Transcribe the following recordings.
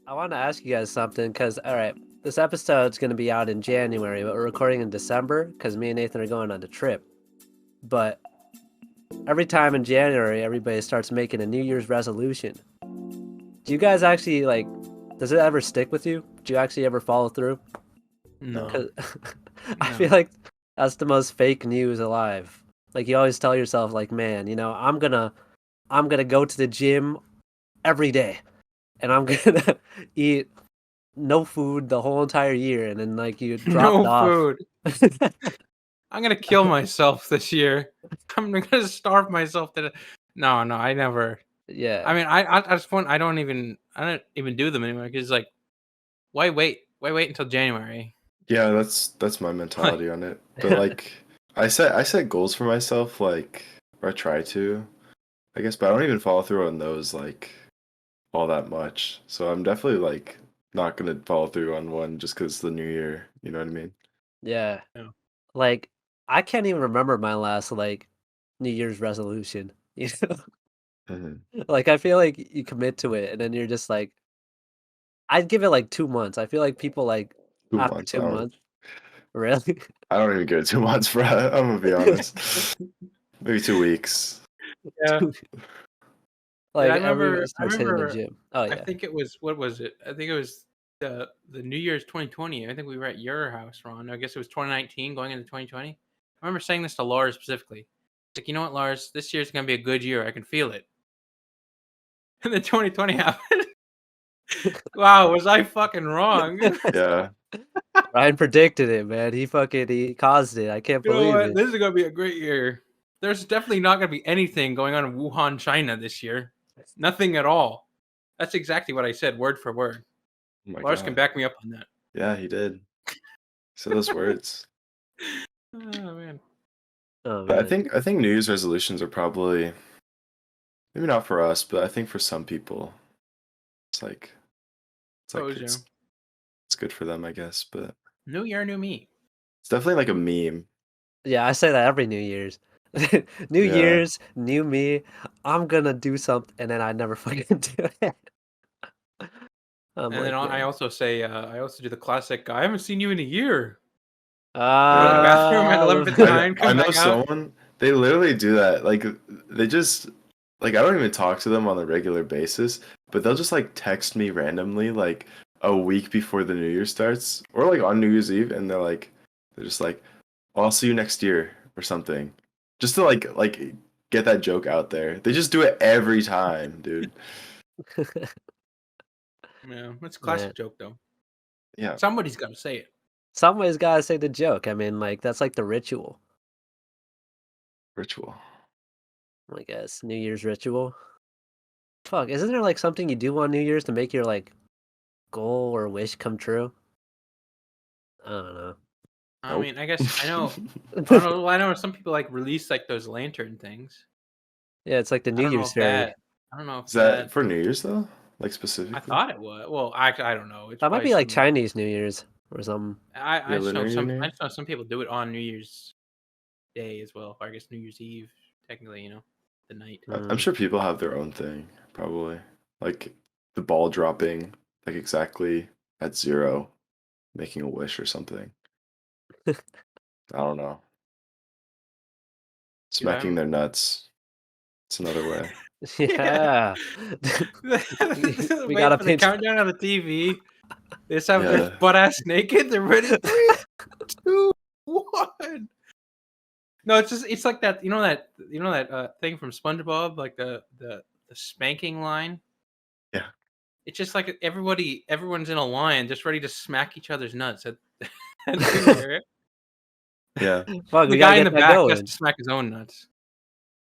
I want to ask you guys something because, all right, this episode's going to be out in January, but we're recording in December because me and Nathan are going on a trip. But every time in January, everybody starts making a New Year's resolution. Do you guys actually, like, does it ever stick with you? Do you actually ever follow through? No. 'Cause I No. feel like that's the most fake news alive. Like, you always tell yourself, like, man, I'm gonna go to the gym every day, and I'm gonna eat no food the whole entire year, and then like you dropped No off. food. I'm gonna kill myself this year. I'm gonna starve myself to. No, I never. Yeah, I mean, I at this point, I don't even do them anymore because like, why wait? Why wait until January? Yeah, that's my mentality on it. But like I set goals for myself, like, or I try to, I guess, but I don't even follow through on those like all that much. So I'm definitely like not gonna follow through on one just because the new year. You know what I mean? yeah. Yeah. Like I can't even remember my last like New Year's resolution. Like I feel like you commit to it, and then you're just like, I'd give it like 2 months. I feel like people like 2 months. after 2 months. Really? I don't even give it 2 months, bro. I'm gonna be honest. Maybe 2 weeks. Yeah. Like I everybody remember. starts hitting the gym. Oh I yeah. think it was. What was it? I think it was the New Year's 2020. I think we were at your house, Ron. I guess it was 2019 going into 2020. I remember saying this to Lars specifically. Like, you know what, Lars? This year's gonna be a good year. I can feel it. And then 2020 happened. Wow, was I fucking wrong? Yeah. Ryan predicted it, man. He caused it. I can't You know believe what? it. This is gonna be a great year. There's definitely not gonna be anything going on in Wuhan, China this year. Nothing at all. That's exactly what I said, word for word. Oh my Lars can God. back me up on that. Yeah, he did. Say those words. Oh man. Oh But man. I think New Year's resolutions are probably maybe not for us, but I think for some people, it's like Told you. it's good for them, I guess. But New year, new me. it's definitely like a meme. Yeah, I say that every New Year's. New Yeah. Year's, new me. I'm gonna do something, and then I never fucking do it. I'm And then I man. also say, I also do the classic. I haven't seen you in a year. Go to the bathroom at I 11:59. Come know back out. someone, they literally do that. Like they just like I don't even talk to them on a regular basis, but they'll just like text me randomly like a week before the New Year starts or like on New Year's Eve, and they're just like, "Oh, I'll see you next year" or something. Just to like get that joke out there. They just do it every time, dude. Yeah, it's a classic Man. joke though. Yeah. Somebody's got to say it. Somebody's gotta say the joke. I mean, like that's like the ritual. Ritual. I guess New Year's ritual. Fuck, isn't there like something you do on New Year's to make your like goal or wish come true? I don't know. I Nope. mean, I guess I know. I don't know. I know some people like release like those lantern things. Yeah, it's like the I New don't know Year's if fairy. that. I don't know if Is that that. for New Year's though? Like I specifically? thought it was. Well, I don't know. It's That might probably be like some. Chinese New Year's or something. I Yeah, just know Lunar some. New I Year? just know some people do it on New Year's Day as well. Or I guess New Year's Eve, technically. The night. I'm sure people have their own thing, probably. Like the ball dropping, like exactly at 0, making a wish or something. I don't know. Smacking their nuts. It's another way. Yeah. We We wait gotta for the pinch. countdown on the TV. They just have their Yeah. butt ass naked. They're ready. 3, 2, 1. No, it's like that. You know that thing from SpongeBob, like the spanking line. Yeah. It's just like everyone's in a line, just ready to smack each other's nuts at New Year. Yeah. Fuck, The we gotta guy in get the that back has going. to smack his own nuts.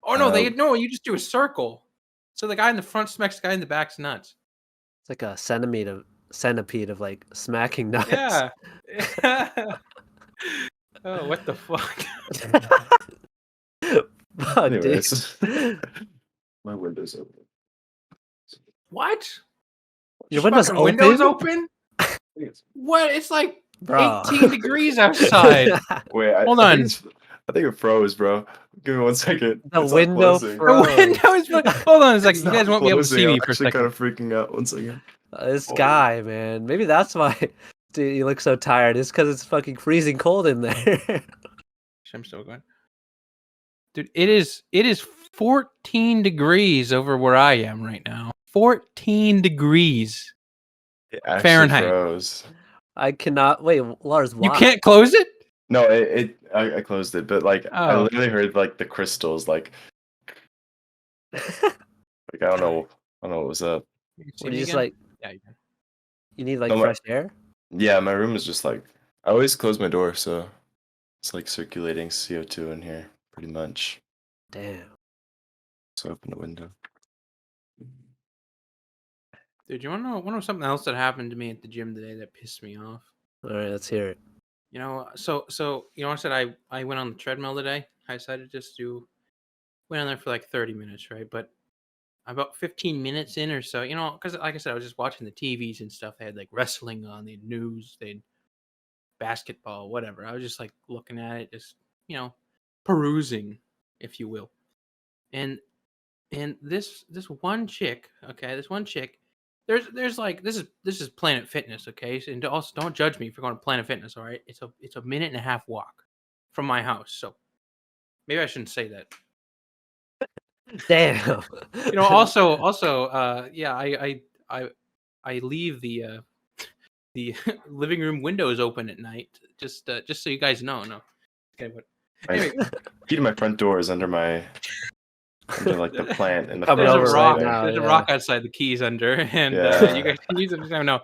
Oh no, you just do a circle. So the guy in the front smacks the guy in the back's nuts. It's like a centipede of like smacking nuts. Yeah. Oh, what the fuck? Fuck, dude. Anyways. My window's open. What? Your window's Fucking windows open? open? What? It's like Bro. 18 degrees outside. Wait, Hold I on. think it froze, bro. Give me 1 second. The It's not window closing. froze. The window is. Hold on a second. It's You guys not won't be able to see closing. me I'm for a actually second. kind of freaking out. 1 second. This Oh. guy, man. Maybe that's why dude, you look so tired. It's because it's fucking freezing cold in there. I'm still going. Dude, it is 14 degrees over where I am right now. 14 degrees It actually Fahrenheit. froze. I cannot wait, Lars. You Why? can't close it? No, I closed it, but like I Oh. literally heard like the crystals like I don't know what was up. You can see What, me you just again? like Yeah, you can. you need like No, fresh air? Yeah, my room is just like I always close my door, so it's like circulating CO2 in here pretty much. Damn. So open the window. Dude, you wanna know something else that happened to me at the gym today that pissed me off? All right, let's hear it. You know, so I said I went on the treadmill today. I decided just to went on there for like 30 minutes, right? But about 15 minutes in or so, because like I said, I was just watching the TVs and stuff. They had like wrestling on, they had news, they had basketball, whatever. I was just like looking at it, just perusing, if you will. And this one chick, okay, there's like this is Planet Fitness, okay, and also don't judge me for going to Planet Fitness, all right? It's a minute and a half walk from my house, so maybe I shouldn't say that. Damn. Yeah, I leave the living room windows open at night, just so you guys know. No, okay, but anyway, Key to my front door is under like the plant in the Coming there's a over fence right rock. now. There's a Yeah. rock outside the keys under, and Yeah. you guys can use it. I know.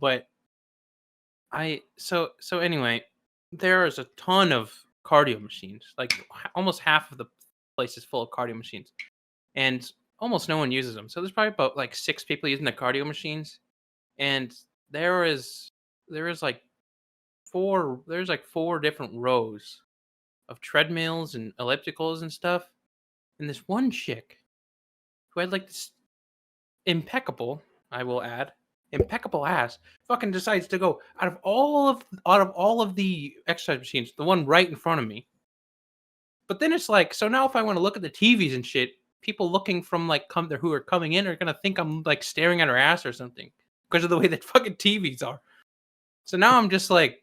But so anyway, there is a ton of cardio machines. Like almost half of the place is full of cardio machines, and almost no one uses them. So there's probably about like 6 people using the cardio machines, and there is like four different rows of treadmills and ellipticals and stuff. And this one chick who had like this impeccable, I will add, impeccable ass, fucking decides to go out of all of the exercise machines, the one right in front of me. But then it's like, so now if I want to look at the TVs and shit, people looking from like come there who are coming in are gonna think I'm like staring at her ass or something because of the way that fucking TVs are. So now I'm just like,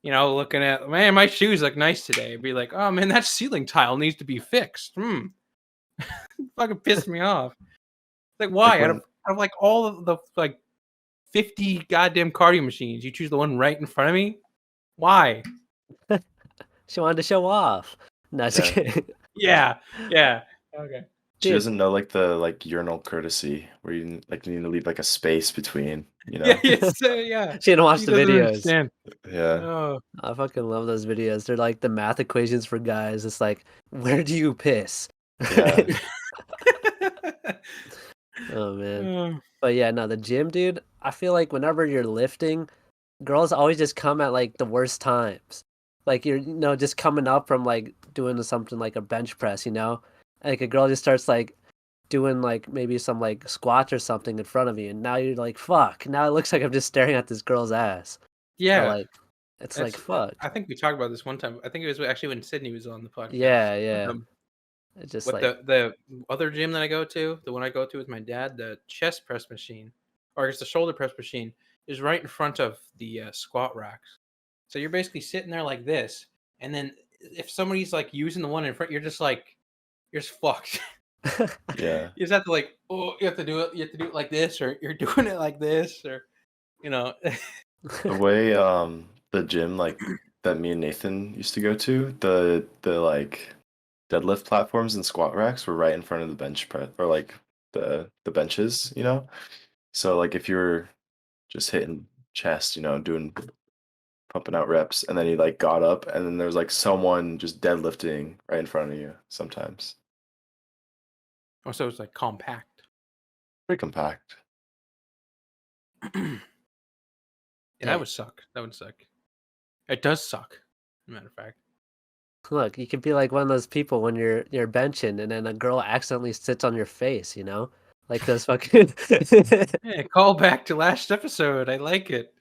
looking at, man, my shoes look nice today. Be like, oh man, that ceiling tile needs to be fixed. Fucking pissed me off. Like, why? Like Out of like all of the like 50 goddamn cardio machines, you choose the one right in front of me? Why? She wanted to show off. No, just Yeah. kidding. Yeah. Okay. She Dude. doesn't know like the urinal courtesy where you need to leave like a space between, you know. Yeah. She didn't watch He the doesn't videos. understand. Yeah. Oh. I fucking love those videos. They're like the math equations for guys. It's like, where do you piss? Yeah. Oh man. Oh. But yeah, no, the gym, dude. I feel like whenever you're lifting, girls always just come at like the worst times. Like you're, just coming up from like doing something like a bench press, like a girl just starts like doing like maybe some like squats or something in front of you, and now you're like, fuck. Now it looks like I'm just staring at this girl's ass. Yeah. But, like, it's like fuck. I think we talked about this one time. I think it was actually when Sydney was on the podcast. Yeah. It's just What like the other gym that I go to, the one I go to with my dad, the chest press machine, or I guess the shoulder press machine, is right in front of the squat racks. So you're basically sitting there like this, and then if somebody's like using the one in front, you're just fucked. Yeah. You just have to like, you have to do it like this, or you're doing it like this, or The way the gym like that me and Nathan used to go to, the like deadlift platforms and squat racks were right in front of the bench press or like the benches, So like if you're just hitting chest, doing pumping out reps, and then you like got up, and then there's like someone just deadlifting right in front of you sometimes. oh, so it's like compact. Pretty compact. Yeah, that would suck. That would suck. It does suck. As a matter of fact. Look, you could be like one of those people when you're benching and then a girl accidentally sits on your face, like those fucking. Yeah, call back to last episode. I like it.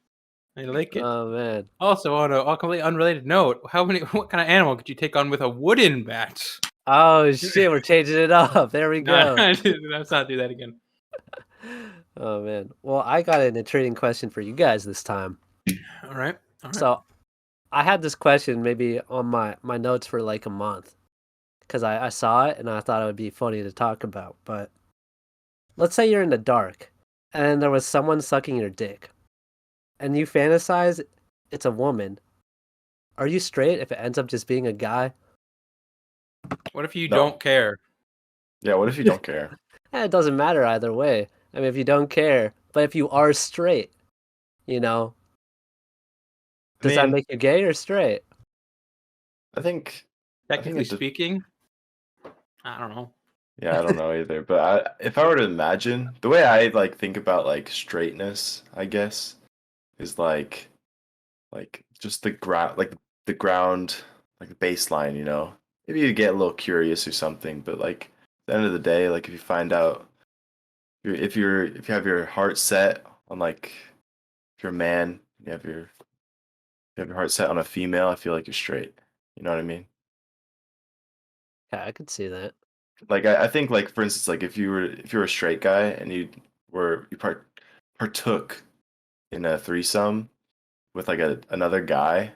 Oh man. Also, on a completely unrelated note, what kind of animal could you take on with a wooden bat? Oh shit, we're changing it up. There we No, go. let's not do that again. Oh man. Well, I got an intriguing question for you guys this time. All right. All right. So I had this question maybe on my notes for like a month because I saw it and I thought it would be funny to talk about. But let's say you're in the dark and there was someone sucking your dick and you fantasize it's a woman. Are you straight if it ends up just being a guy? What if you No. don't care? Yeah, what if you don't care? It doesn't matter either way. I mean, if you don't care, but if you are straight, you know, I does that mean, make you gay or straight? I think Technically it. speaking, I don't know. Yeah, I don't know either. But if I were to imagine the way I like think about like straightness, I guess, is like just the ground, like the baseline. Maybe you get a little curious or something, but like at the end of the day, like if you find out if you have your heart set on like if you're a man, you have your heart set on a female, I feel like you're straight. You know what I mean? Yeah, I could see that. Like I think like for instance, like if you were a straight guy and you partook in a threesome with like another guy,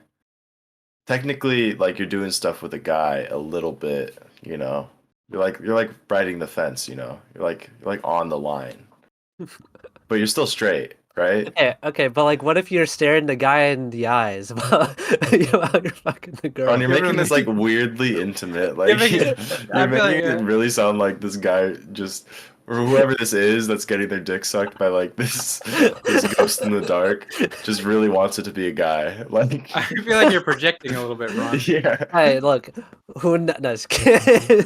technically like you're doing stuff with a guy a little bit, you know. You're like riding the fence, you know. You're like on the line. But you're still straight, right? Okay, but like, what if you're staring the guy in the eyes while you're fucking the Ron, girl? you're You're making this like really weirdly intimate. Like giving it. I you're feel making like it really sound like this guy just or whoever this is that's getting their dick sucked by like this ghost in the dark just really wants it to be a guy. Like I feel like you're projecting a little bit, Ron. yeah. Hey, look, no, just kidding.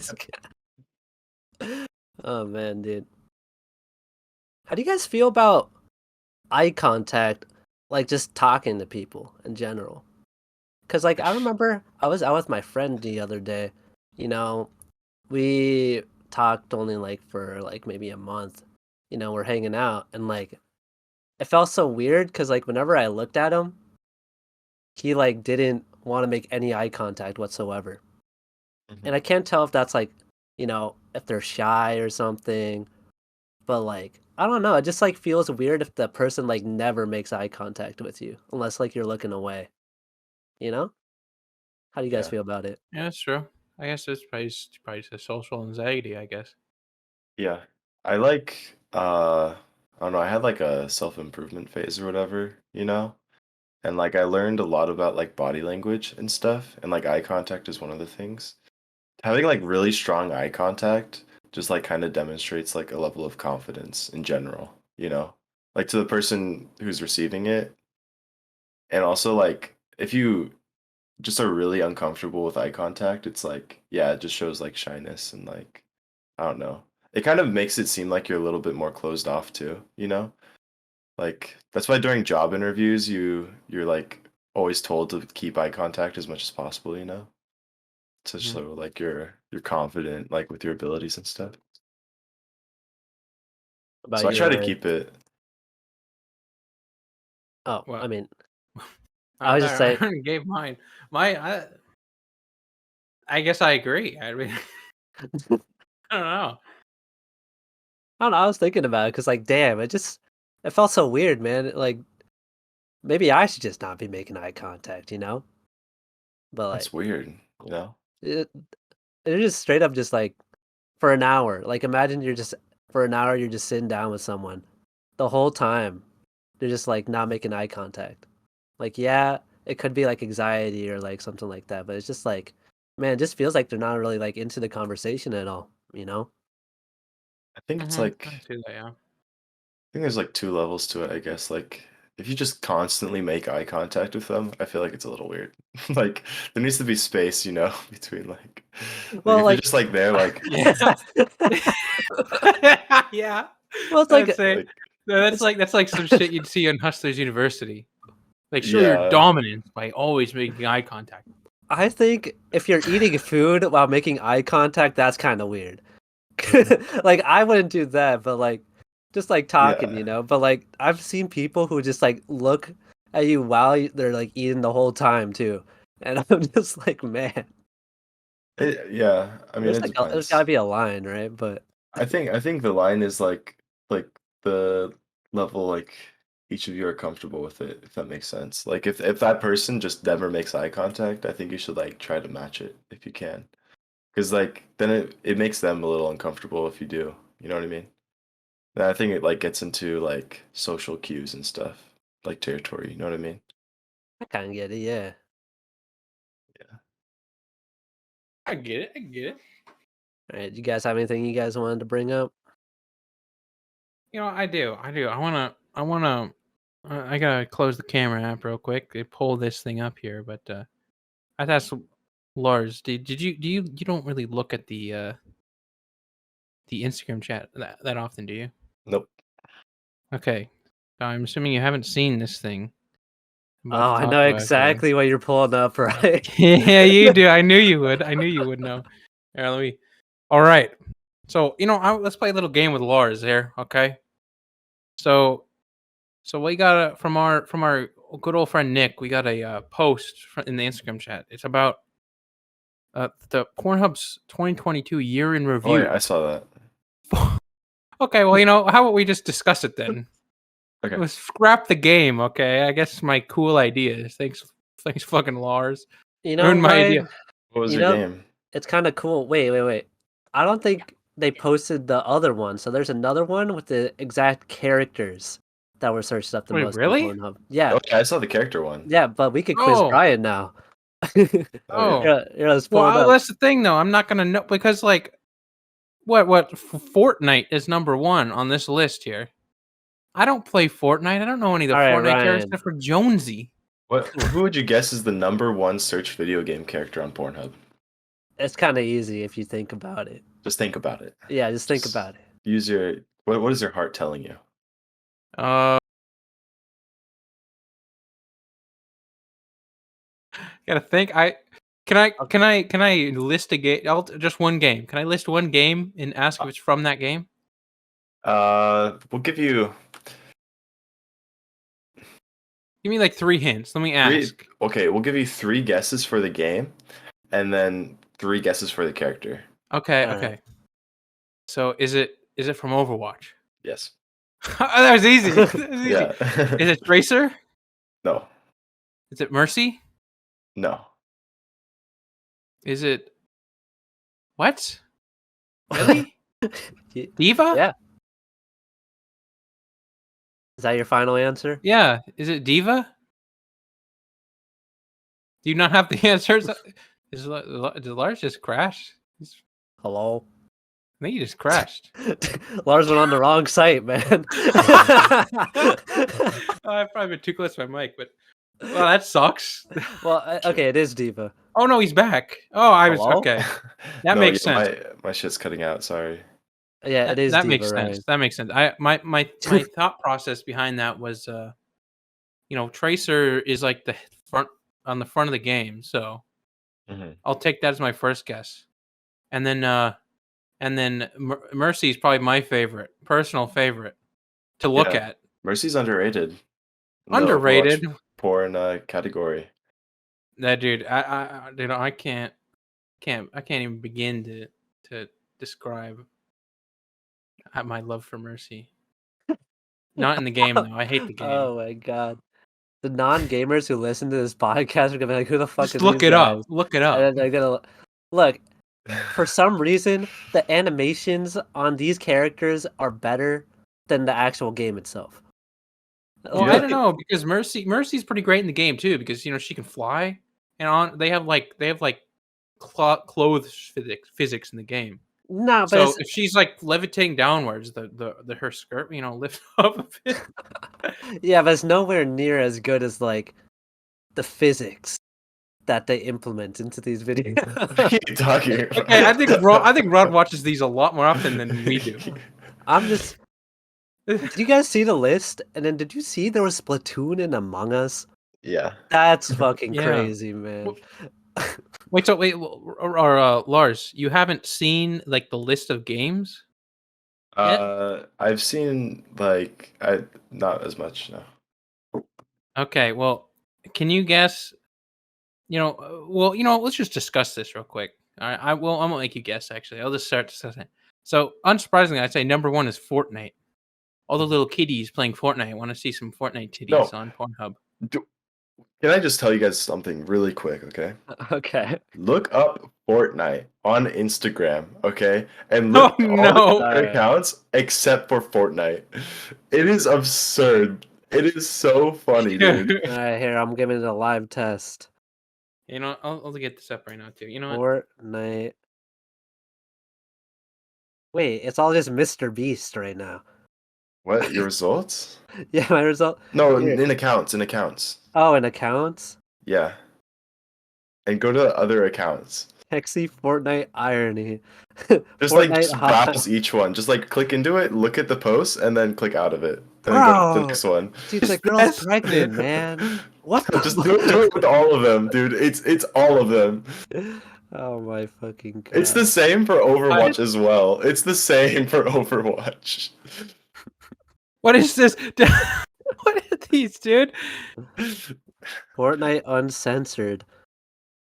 Oh man, dude. How do you guys feel about eye contact, like just talking to people in general? Because like I remember I was out with my friend the other day. You know, we talked only like for like maybe a month. We're hanging out and like it felt so weird because like whenever I looked at him, he like didn't want to make any eye contact whatsoever. And I can't tell if that's like, if they're shy or something, but like I don't know, it just like feels weird if the person like never makes eye contact with you unless like you're looking away, you know? How do you guys Yeah. feel about it? Yeah, that's true. I guess it's probably just a social anxiety. I guess. Yeah. I like I don't know, I had like a self-improvement phase or whatever, you know? And like I learned a lot about like body language and stuff, and like eye contact is one of the things. Having like really strong eye contact just like kind of demonstrates like a level of confidence in general, you know? Like to the person who's receiving it. And also like if you just are really uncomfortable with eye contact, it's like, yeah, it just shows like shyness and like I don't know. It kind of makes it seem like you're a little bit more closed off too, you know? Like that's why during job interviews you're like always told to keep eye contact as much as possible, you know? To Mhm. show like you're confident like with your abilities and stuff. About So I you, try to Ryan? keep it. Oh, I What? mean, I I was just thought I saying, already gave mine. I guess I agree. I mean, I don't know. I don't know, I was thinking about it because like, damn, it felt so weird, man. Like maybe I should just not be making eye contact, you know? But like, That's weird, you know? it, it just straight up just like for an hour. Like imagine you're just for an hour you're just sitting down with someone the whole time. They're just like not making eye contact. Like yeah, it could be like anxiety or like something like that, but it's just like man, it just feels like they're not really like into the conversation at all, you know? I think it's like I see that. Yeah. I think there's like two levels to it, I guess. Like if you just constantly make eye contact with them, I feel like it's a little weird. Like there needs to be space, you know, between like Well, if you're like just like there like Yeah. Yeah. well, it's I'd like say like no, it's that's like some shit you'd see on Hustlers University. Like show your yeah. dominance by always making eye contact. I think if you're eating food while making eye contact, that's kind of weird. Like I wouldn't do that, but like just like talking, Yeah. But like I've seen people who just like look at you while they're like eating the whole time too, and I'm just like, man, Yeah. I mean it there's got to depends. be a line, right? But I think the line is like the level like each of you are comfortable with it, if that makes sense. Like if that person just never makes eye contact, I think you should like try to match it if you can. Because like then it makes them a little uncomfortable if you do. You know what I mean? And I think it like gets into like social cues and stuff, like territory. You know what I mean? I kind of get it, yeah. I get it. I get it. All right, you guys have anything you guys wanted to bring up? I do. I gotta close the camera app real quick. They pull this thing up here, but I'd ask Lars, you don't really look at the Instagram chat that often, do you? Nope. Okay. So I'm assuming you haven't seen this thing I'm about Oh, to I talk know about here. exactly what you're pulling up, right? Yeah, you do. I knew you would. I knew you would know. Here, let me. All right. So let's play a little game with Lars here. Okay. So we got from our good old friend Nick. We got a post in the Instagram chat. It's about the Pornhub's 2022 year in Oh review. yeah, I saw that. Okay. Well, how about we just discuss it then? Okay. Let's scrap the game. Okay. I guess my cool ideas. Thanks, fucking Lars. You know, Ruined my idea. Ryan, What was you your know, game? it's kind of cool. Wait. I don't think they posted the other one. So there's another one with the exact characters that were searched up the Wait, most on really? Pornhub. Yeah, Oh yeah, I saw the character one. yeah, but we could quiz Oh. Ryan now. Oh yeah. Oh. Here, let's pull Well, it up. that's the thing, though. I'm not gonna know because, like, Fortnite is number one on this list here. I don't play Fortnite. I don't know any of the All right, Fortnite characters Ryan. except for Jonesy. Who would you guess is the #1 search video game character on Pornhub? It's kind of easy if you think about it. Just think about it. Yeah, just think Just about it. Use your what is your heart telling you? Gotta think. Can I list a game? Just one game. Can I list one game and ask if it's from that game? We'll give you Give me like 3 hints. Let me ask. okay, we'll give you 3 guesses for the game, and then 3 guesses for the character. Okay. All Okay. right. So is it from Overwatch? Yes. That was easy. That was easy. Yeah. Is it Tracer? No. Is it Mercy? No. Is it what? Really? Diva? Yeah. Is that your final answer? Yeah. Is it Diva? Do you not have the answers? Did Lars just crash? Hello? I think he just crashed. Lars went on the wrong site, man. I've probably been too close to my mic, but well, that sucks. Well, okay, it is Diva. Oh no, he's back. Oh, I was Hello? okay. That No, makes yeah, sense. My shit's cutting out. Sorry. Yeah, it is That Diva, makes Ryan. sense. That makes sense. My thought process behind that was, Tracer is like the front on the front of the game, so Mhm. I'll take that as my first guess, and then Mercy is probably my personal favorite to look Yeah. at. Mercy's underrated. in the Underrated. Overwatch porn category. That dude, I can't even begin to describe my love for Mercy. Not in the game though. I hate the game. Oh my god. The non-gamers who listen to this podcast are gonna be like, who the fuck Just are look these it guys? up. Look it And up. then they're gonna look. For some reason, the animations on these characters are better than the actual game itself. Well, I don't know because Mercy's pretty great in the game too because she can fly and they have like clothes physics in the game. No, but So it's, if she's like levitating downwards, the her skirt lifts up a bit. yeah, but it's nowhere near as good as like the physics that they implement into these videos. What are you talking about? Okay, I think Rod watches these a lot more often than we do. I'm just. Did you guys see the list? And then did you see there was Splatoon and Among Us? Yeah. That's fucking Yeah. crazy, man. Wait, Lars, you haven't seen like the list of games? I've seen like not as much, no. Okay, well, can you guess? Let's just discuss this real quick. All right, I'm gonna make you guess. Actually, I'll just start discussing. So, unsurprisingly, I'd say number one is Fortnite. all the little kiddies playing Fortnite. I want to see some Fortnite titties No. on Pornhub. Can I just tell you guys something really quick, okay? Okay. Look up Fortnite on Instagram, okay? And look Oh, at all the no. other Alright. accounts except for Fortnite. It is absurd. It is so funny, dude. Alright, here, I'm giving it a live test. You know, I'll get this up right now too. You know what? Fortnite. Wait, it's all just Mr. Beast right now. What? Your results? Yeah, my result. No, Here. in accounts. Oh, in accounts? Yeah. And go to other accounts. Sexy Fortnite irony. Just Fortnite hot. browse each one. Just like click into it, look at the post, and then click out of it. And then go to the Bro! next one. Dude, the Just girl's that's pregnant, it. man. What the Just do it with all of them, dude. It's all of them. Oh my fucking god. It's the same for Overwatch as well. It's the same for Overwatch. What is this? What are these, dude? Fortnite uncensored.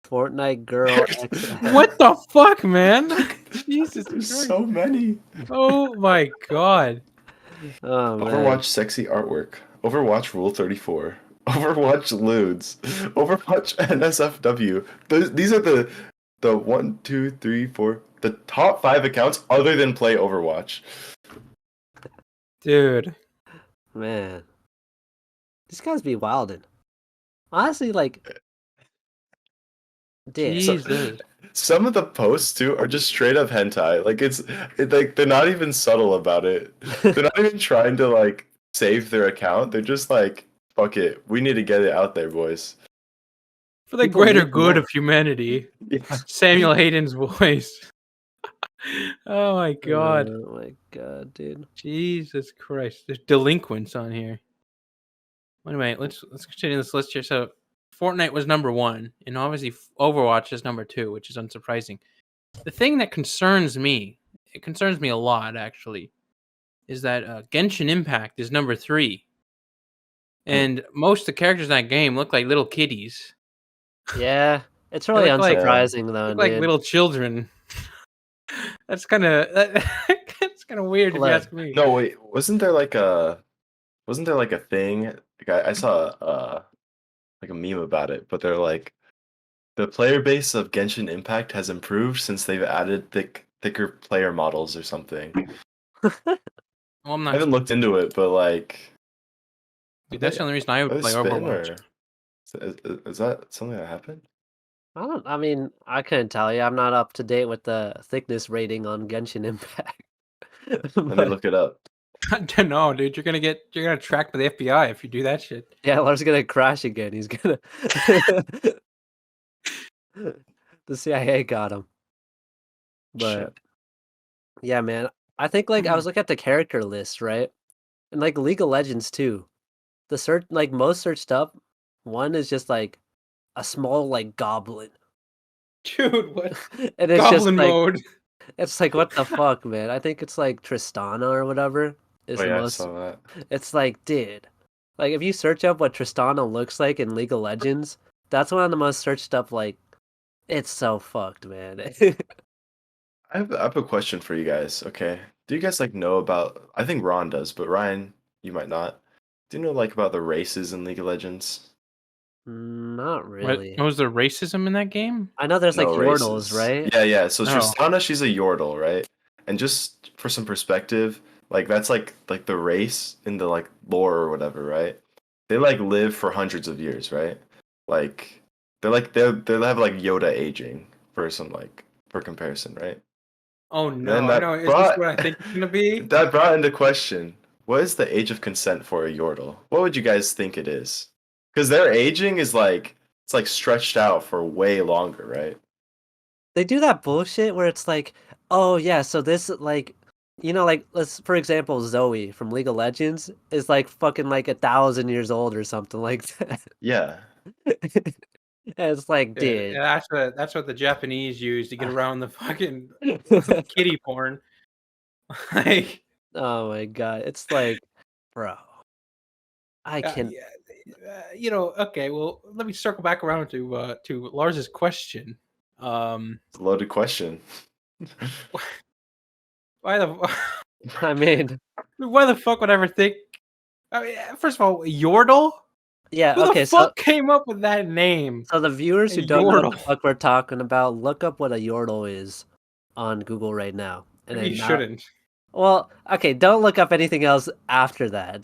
Fortnite girl X. What the fuck, man? Jesus There's Christ. so many. Oh my god. Oh man. Overwatch sexy artwork. Overwatch Rule 34. Overwatch Ludes. Overwatch NSFW. These are the 1, 2, 3, 4, the top 5 accounts other than play Overwatch. Dude. Man. These guys be wildin'. Honestly, like. Dude. Jesus. Some of the posts too are just straight up hentai. Like like they're not even subtle about it. They're not even trying to like save their account. They're just like, fuck it, we need to get it out there, boys. For the People greater need good more. of humanity. Yeah. Samuel Hayden's voice. Oh my god. Oh my god, dude. Jesus Christ. There's delinquents on here. Anyway, let's continue this list here. So Fortnite was number 1, and obviously Overwatch is number 2, which is unsurprising. The thing that concerns me, it concerns me a lot actually, is that Genshin Impact is number 3. And most of the characters in that game look like little kiddies. Yeah. It's really look like- unsurprising though, Look dude. like little children. That's kind of that's kind of weird if you Look. ask me. No, wait, wasn't there like a thing? Like I saw like a meme about it, but they're like, the player base of Genshin Impact has improved since they've added thicker player models or something. Well, I'm I not. haven't looked into it, but like, Dude, that's the only reason I are would they play spitting, Overwatch. or is that something that happened? I mean, I couldn't tell you. I'm not up to date with the thickness rating on Genshin Impact. Let me But, look it up. I don't know, dude. You're gonna tracked by the FBI if you do that shit. yeah, Lars gonna crash again. He's gonna. The CIA got him. But Shit. yeah, man. I think like I was looking at the character list, right? And like League of Legends too. The search, like most searched up, one is just like a small like goblin, Dude, what? and it's just Goblin like mode. it's like what the fuck, man. I think it's like Tristana or whatever is Oh the yeah, I most. saw that. It's like, dude, like if you search up what Tristana looks like in League of Legends, that's one of the most searched up. Like, it's so fucked, man. I have a question for you guys. Okay, do you guys like know about? I think Ron does, but Ryan, you might not. Do you know like about the races in League of Legends? Not What? really. Was there racism in that game? I know there's like No Yordles, races. right? Yeah. So Oh. Tristana, she's a Yordle, right? And just for some perspective, like that's like the race in the like lore or whatever, right? They like live for hundreds of years, right? Like they have like Yoda aging for some like for comparison, right? Oh Then no, that no. Is brought- this what I think it's gonna be? That brought into question, what is the age of consent for a Yordle? What would you guys think it is? Because their aging is like, it's like stretched out for way longer, right? They do that bullshit where it's like, oh yeah, so this like, like let's for example, Zoe from League of Legends is like fucking like 1,000 years old or something like that. Yeah. And it's like, Dude, dude. that's what the Japanese use to get around the fucking kitty porn. Like, Oh my god, it's like, bro, I can. okay. Well, let me circle back around to Lars's question. It's a loaded question. Why the? I mean, Why the fuck would I ever think? I mean, first of all, Yordle. Yeah, Who the okay, fuck came up with that name? so the viewers A who don't know what the Yordle. fuck we're talking about, look up what a Yordle is on Google right now. And Maybe you then shouldn't. well, okay, don't look up anything else after that.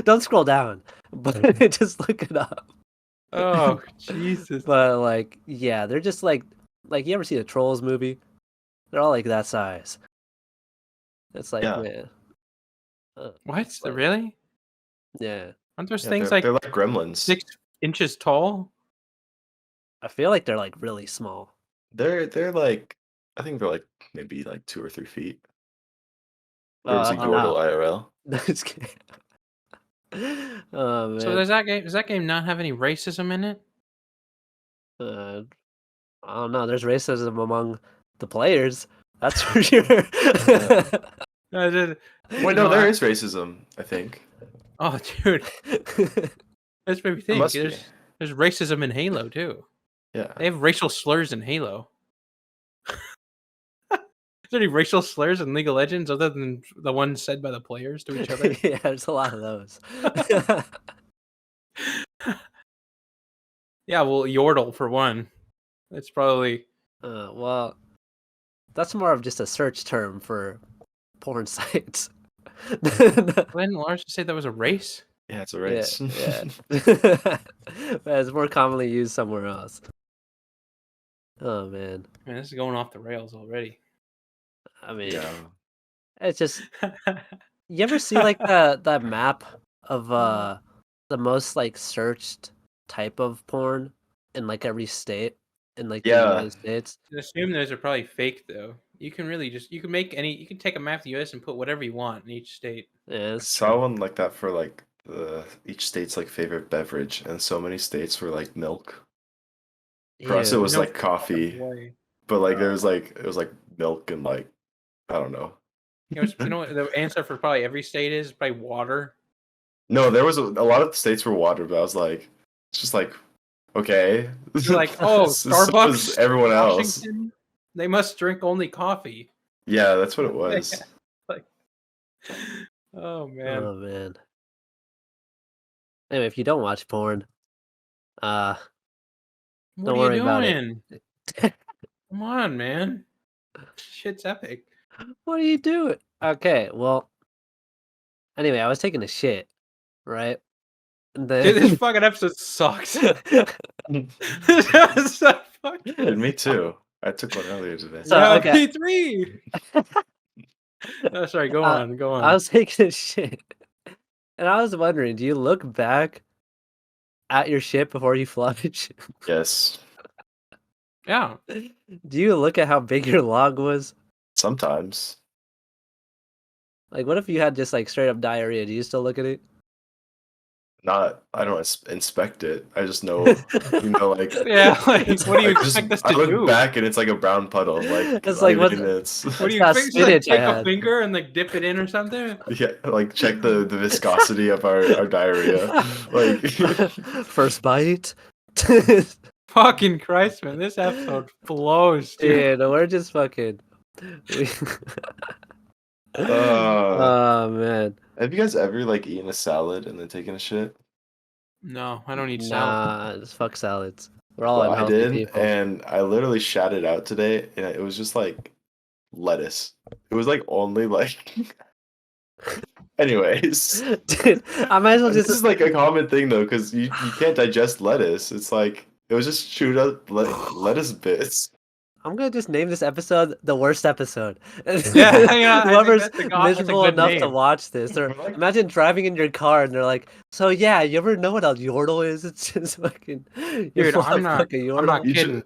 Don't scroll down, but just look it up. Oh Jesus! But like, yeah, they're just like you ever see the Trolls movie? They're all like that size. It's like, Yeah. man, What? like, Really? yeah. Aren't those Yeah, things they're like like gremlins. 6 inches tall? I feel like they're like really small. They're like I think they're like maybe like 2 or 3 feet. There's a Oh Yordle no, IRL. Just kidding. Oh So man, does that game not have any racism in it? uh, I don't know. There's racism among the players. That's for sure. No, Wait, no, there is racism, I think. Oh, dude, that's made me There think. must be. There's racism in Halo too. Yeah. They have racial slurs in Halo. Is there any racial slurs in League of Legends other than the ones said by the players to each other? Yeah, there's a lot of those. Yeah, well, Yordle for one. It's probably Well, that's more of just a search term for porn sites. when Lars say that was a race. Yeah, it's a Yeah, race. yeah. But it's more commonly used somewhere else. Oh man. Man, this is going off the rails already. I mean, Yeah. it's just you ever see like that map of the most like searched type of porn in like every state in like the Yeah. United States? I assume those are probably fake though. You can really you can take a map of the US and put whatever you want in each state. Yeah, I it's saw true. one like that for like each state's like favorite beverage, and so many states were like milk. For us, it Ew. was No like coffee, way. but like there was like it was like milk and like I don't know. You know what the answer for probably every state is? Probably water. No, there was a lot of the states were water, but I was like, it's just like okay. You're like, oh, So Starbucks, was everyone else. Washington, they must drink only coffee. Yeah, that's what it was. Like, oh man. Oh man. Anyway, if you don't watch porn, uh, What don't are you worry about it. doing? Come on, man. Shit's epic. What are you doing? Okay, well, anyway, I was taking a shit, right? And Dude, this then fucking episode sucks. This episode fucking Dude, me too. I took one earlier today. So, yeah, okay. me three. Oh, sorry, go Uh, on, go on. I was taking a shit, and I was wondering, do you look back at your shit before you flush? Yes. Yeah. Do you look at how big your log was? Sometimes. Like, what if you had just like straight up diarrhea? Do you still look at it? I don't inspect it. I just know, like Yeah, like what do you like, expect us I to look do? back and it's like a brown puddle. Like It's like, what- it's What do you that expect? Just, like, spinach I take a had. finger and like dip it in or something? yeah, like check the viscosity of our diarrhea. Like First bite. Fucking Christ, man! This episode blows, dude. Dude, we're just fucking. we- uh, Oh man, have you guys ever like eaten a salad and then taken a shit? No, I don't eat salad. nah, just fuck salads. We're all Well, I unhealthy did, people. and I literally shat it out today, and it was just like lettuce. It was like only like. Anyways, Dude, I might as well this just. is like a common thing though, because you can't digest lettuce. It's like it was just chewed up lettuce bits. I'm gonna just name this episode the worst episode. Yeah, I think Whoever's that's a miserable good enough to name. watch this, or We're like- imagine driving in your car and they're like, "So yeah, you ever know what a yordle is? It's just fucking." Dude, I'm not Yordle. You kidding. should-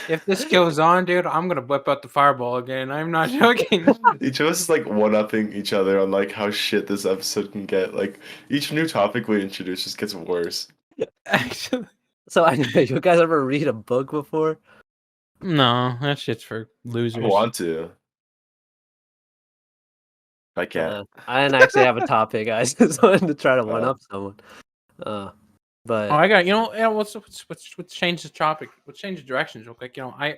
If this goes on, dude, I'm gonna whip out the fireball again. I'm not joking. Each of us is like one-upping each other on like how shit this episode can get. Like each new topic we introduce just gets worse. Actually, So anyway, you guys ever read a book before? no, that shit's for I losers. want to. I can't. I didn't actually have a topic. I just wanted to try to one Oh. up someone. But Oh, I got yeah. Let's change the topic. Let's change the directions real quick. I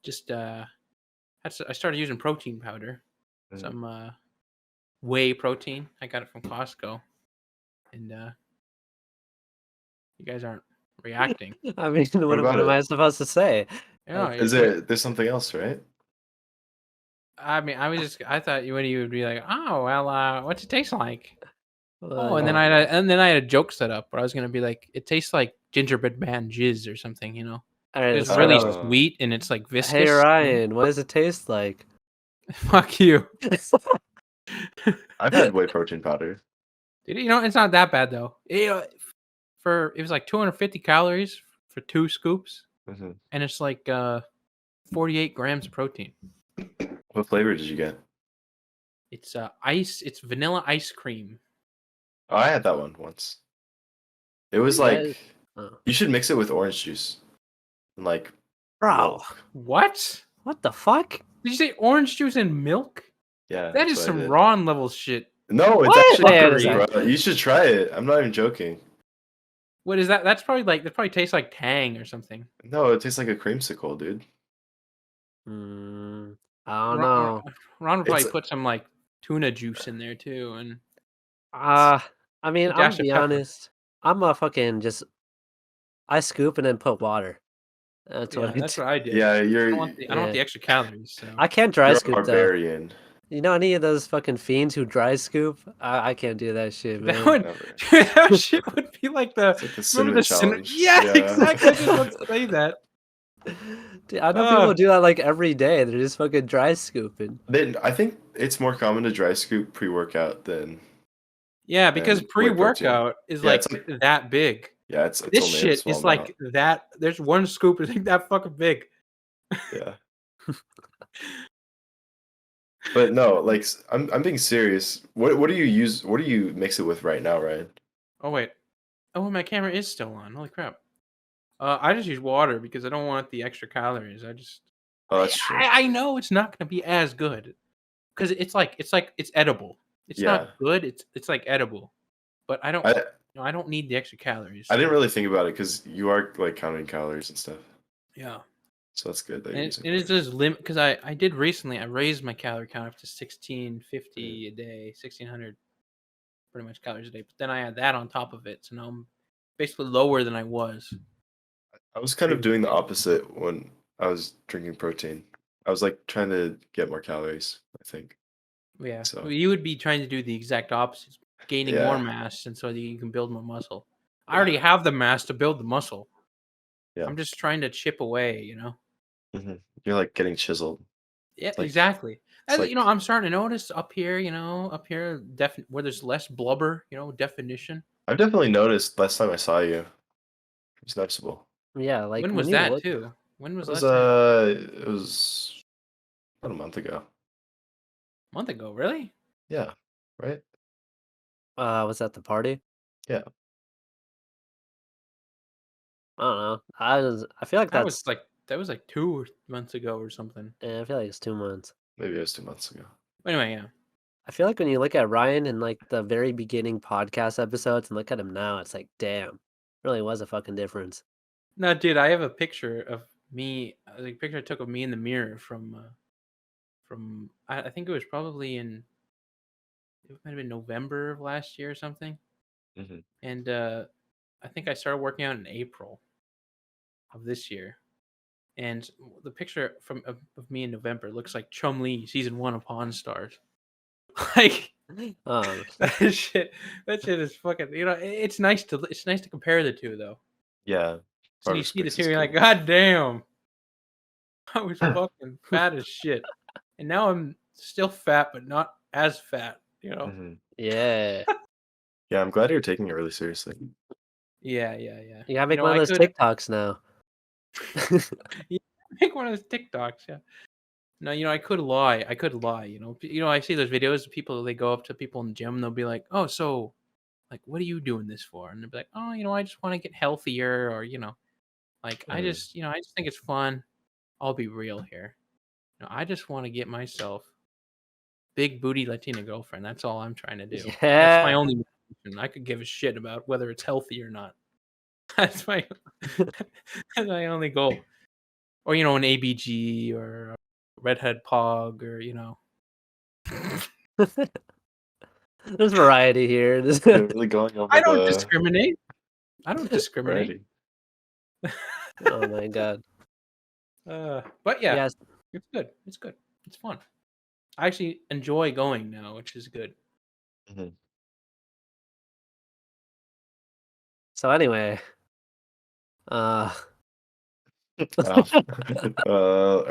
just I started using protein powder. Mm. Some whey protein. I got it from Costco, and you guys aren't reacting. I mean, What about what am I it? supposed to say? Yeah, There's something else, right? I mean, I thought you would be like, oh well, what's it taste like? Well, Oh, and then I had a joke set up where I was gonna be like, it tastes like gingerbread man jizz or something, you know? all right, It's let's start really out. sweet and it's like Hey viscous. Ryan, what does it taste like? Fuck you, I've had whey protein powder. dude. You know, it's not that bad though. It was like 250 calories for 2 scoops, Hmm. and it's like 48 grams of protein. What flavor did you get? It's it's vanilla ice cream. Oh, I had that one once. It was You like guys- oh. you should mix it with orange juice and like Bro, milk. What? what the fuck? Did you say orange juice and milk? Yeah, That that's is what I some did. Ron level shit. No, it's What? actually Wait a good, second. bro. You should try it. I'm not even joking. What is that? That probably tastes like Tang or something. No, it tastes like a creamsicle, dude. I don't Ron, know. Ron would probably It's put some like tuna juice in there too, and I mean, a I'm gonna dash of be pepper. honest. I'm a fucking just I scoop and then put water. That's Yeah, what I that's do. what I did. yeah, I you're don't want the extra calories. So I can't dry you're a scoop though. barbarian. You know any of those fucking fiends who dry scoop? I can't do that shit, that man. would Never. that shit would be like It's like the cinnamon challenge. Yeah, Yeah. exactly. I just want to say that. Dude, I know people do that like every day. They're just fucking dry scooping. Then I think it's more common to dry scoop pre-workout than Yeah, because whey protein. pre-workout is Yeah, like it's like that big. yeah, it's This only a shit small is amount. like that. There's one scoop is like that fucking big. Yeah. But no, like I'm being serious. What do you use? What do you mix it with right now, Ryan? Oh wait. Oh, my camera is still on. Holy crap. I just use water because I don't want the extra calories. Oh, that's true. I know it's not going to be as good because it's edible. It's Yeah. not good. It's like edible, but I don't. I I don't need the extra calories. I didn't really think about it because you are like counting calories and stuff. Yeah, So that's good that you're and using it is water. just limit because I did recently. I raised my calorie count up to 1650 a day, 1600 pretty much calories a day. But then I had that on top of it, so now I'm basically lower than I was. I was kind of doing the opposite when I was drinking protein. I was like trying to get more calories, I think. Yeah. So Well, you would be trying to do the exact opposite, gaining more yeah. mass, and so that you can build more muscle. I Yeah. already have the mass to build the muscle. Yeah. I'm just trying to chip away, you know? Hmm. You're like getting chiseled. Yeah, like- exactly. It's You know, like I'm starting to notice up here, where there's less blubber, definition. I've definitely noticed last time I saw you. It was noticeable. Yeah, like When when was you that look. too? When It was was last time? it was about a month ago. A month ago, really? Yeah. Right? Was that the party? Yeah. I don't know. I feel like That was like 2 months ago or something. I feel like it's 2 months. Maybe it was 2 months ago. But anyway, yeah. I feel like when you look at Ryan in like the very beginning podcast episodes and look at him now, it's like, damn, really was a fucking difference. No, dude, I have a picture of me, like a picture I took of me in the mirror from I think it was probably it might have been November of last year or something. Hmm. And I think I started working out in April of this year. And the picture of me in November looks like Chum Lee season 1 of Pawn Stars. Like Um, that shit is fucking. It's nice to compare the two though. Yeah. So Part you of see the space two, is you're like, cool. God damn, I was fucking fat as shit, and now I'm still fat, but not as fat. Hmm. yeah. Yeah, I'm glad you're taking it really seriously. Yeah. You gotta make know, one I of those could TikToks now. make one of those TikToks. Yeah. No, I could lie. I see those videos of people. They go up to people in the gym. And they'll be like, "Oh, so, like, what are you doing this for?" And they'll be like, "Oh, I just want to get healthier, or like, I Mhm. just, I just think it's fun." I'll be real here. I just want to get myself big booty Latina girlfriend. That's all I'm trying to do. That's my Yeah. only motivation. I could give a shit about whether it's healthy or not. That's my that's my only goal. Or an ABG or a redhead pog or There's variety here. They're really going over I don't the discriminate. I don't discriminate. variety. Oh my god. But yeah, Yes. it's good. It's good. It's fun. I actually enjoy going now, which is good. Mhm. So anyway, uh, Oh.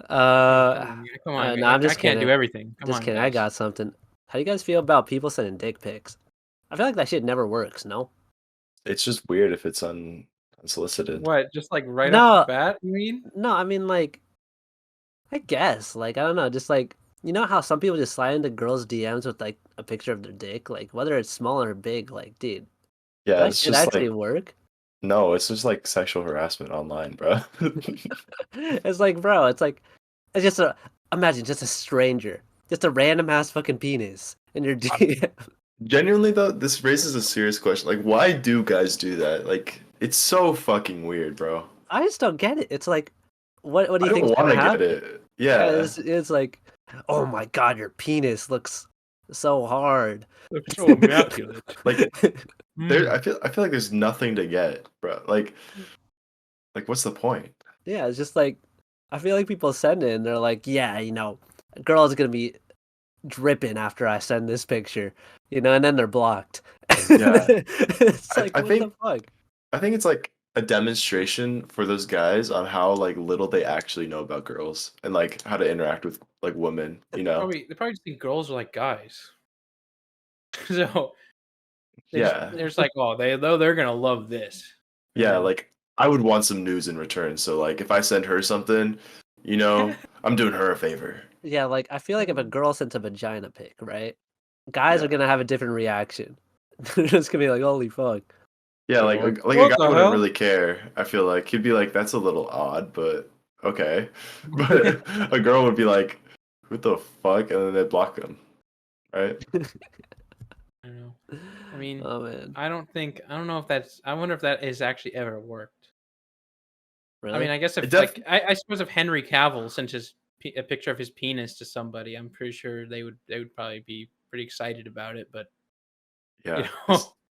uh, Come on, no, I'm I just can't do kidding. everything. Come Just on, kidding. I guys. got something. How do you guys feel about people sending dick pics? I feel like that shit never works. No. It's just weird if it's unsolicited. What? Just like right off the No, bat? You mean? no. I mean, like, I guess, like, I don't know. Just like, you know how some people just slide into girls' DMs with like a picture of their dick, like whether it's small or big. Like, dude, Yeah, that it's shit just actually like work. no, it's just like sexual harassment online, bro. It's like, bro, it's just imagine just a stranger, just a random ass fucking penis in your DM. Genuinely though, this raises a serious question. Like, why do guys do that? Like, it's so fucking weird, bro. I just don't get it. It's like, what do I you don't think's want gonna to get happen? it. Yeah, Yeah, it's like, oh my god, your penis looks so hard. Looks so immaculate. like there. Mm. I feel like there's nothing to get, bro. Like what's the point? Yeah, it's just like I feel like people send it and they're like, yeah, a girl's gonna be dripping after I send this picture, and then they're blocked. Yeah, It's I like, I what the think fuck? I think it's like a demonstration for those guys on how like little they actually know about girls and like how to interact with like women. They probably just think girls are like guys. So Yeah, they're just like, oh, they're gonna love this. And yeah. then Like I would want some news in return. So like if I send her something, I'm doing her a favor. Yeah, like I feel like if a girl sends a vagina pic, right? Guys are Yeah. gonna have a different reaction. They're just gonna be like, "Holy fuck!" Yeah, like like, like a what guy the wouldn't hell? really care. I feel like he'd be like, "That's a little odd, but okay." But a girl would be like, "What the fuck?" And then they'd block him, right? I don't know. I mean, Oh man, I don't know if that's. I wonder if that has actually ever worked. I mean, really? I guess It if def like I suppose if Henry Cavill sent a picture of his penis to somebody, I'm pretty sure they would probably be pretty excited about it. But you yeah, it's know,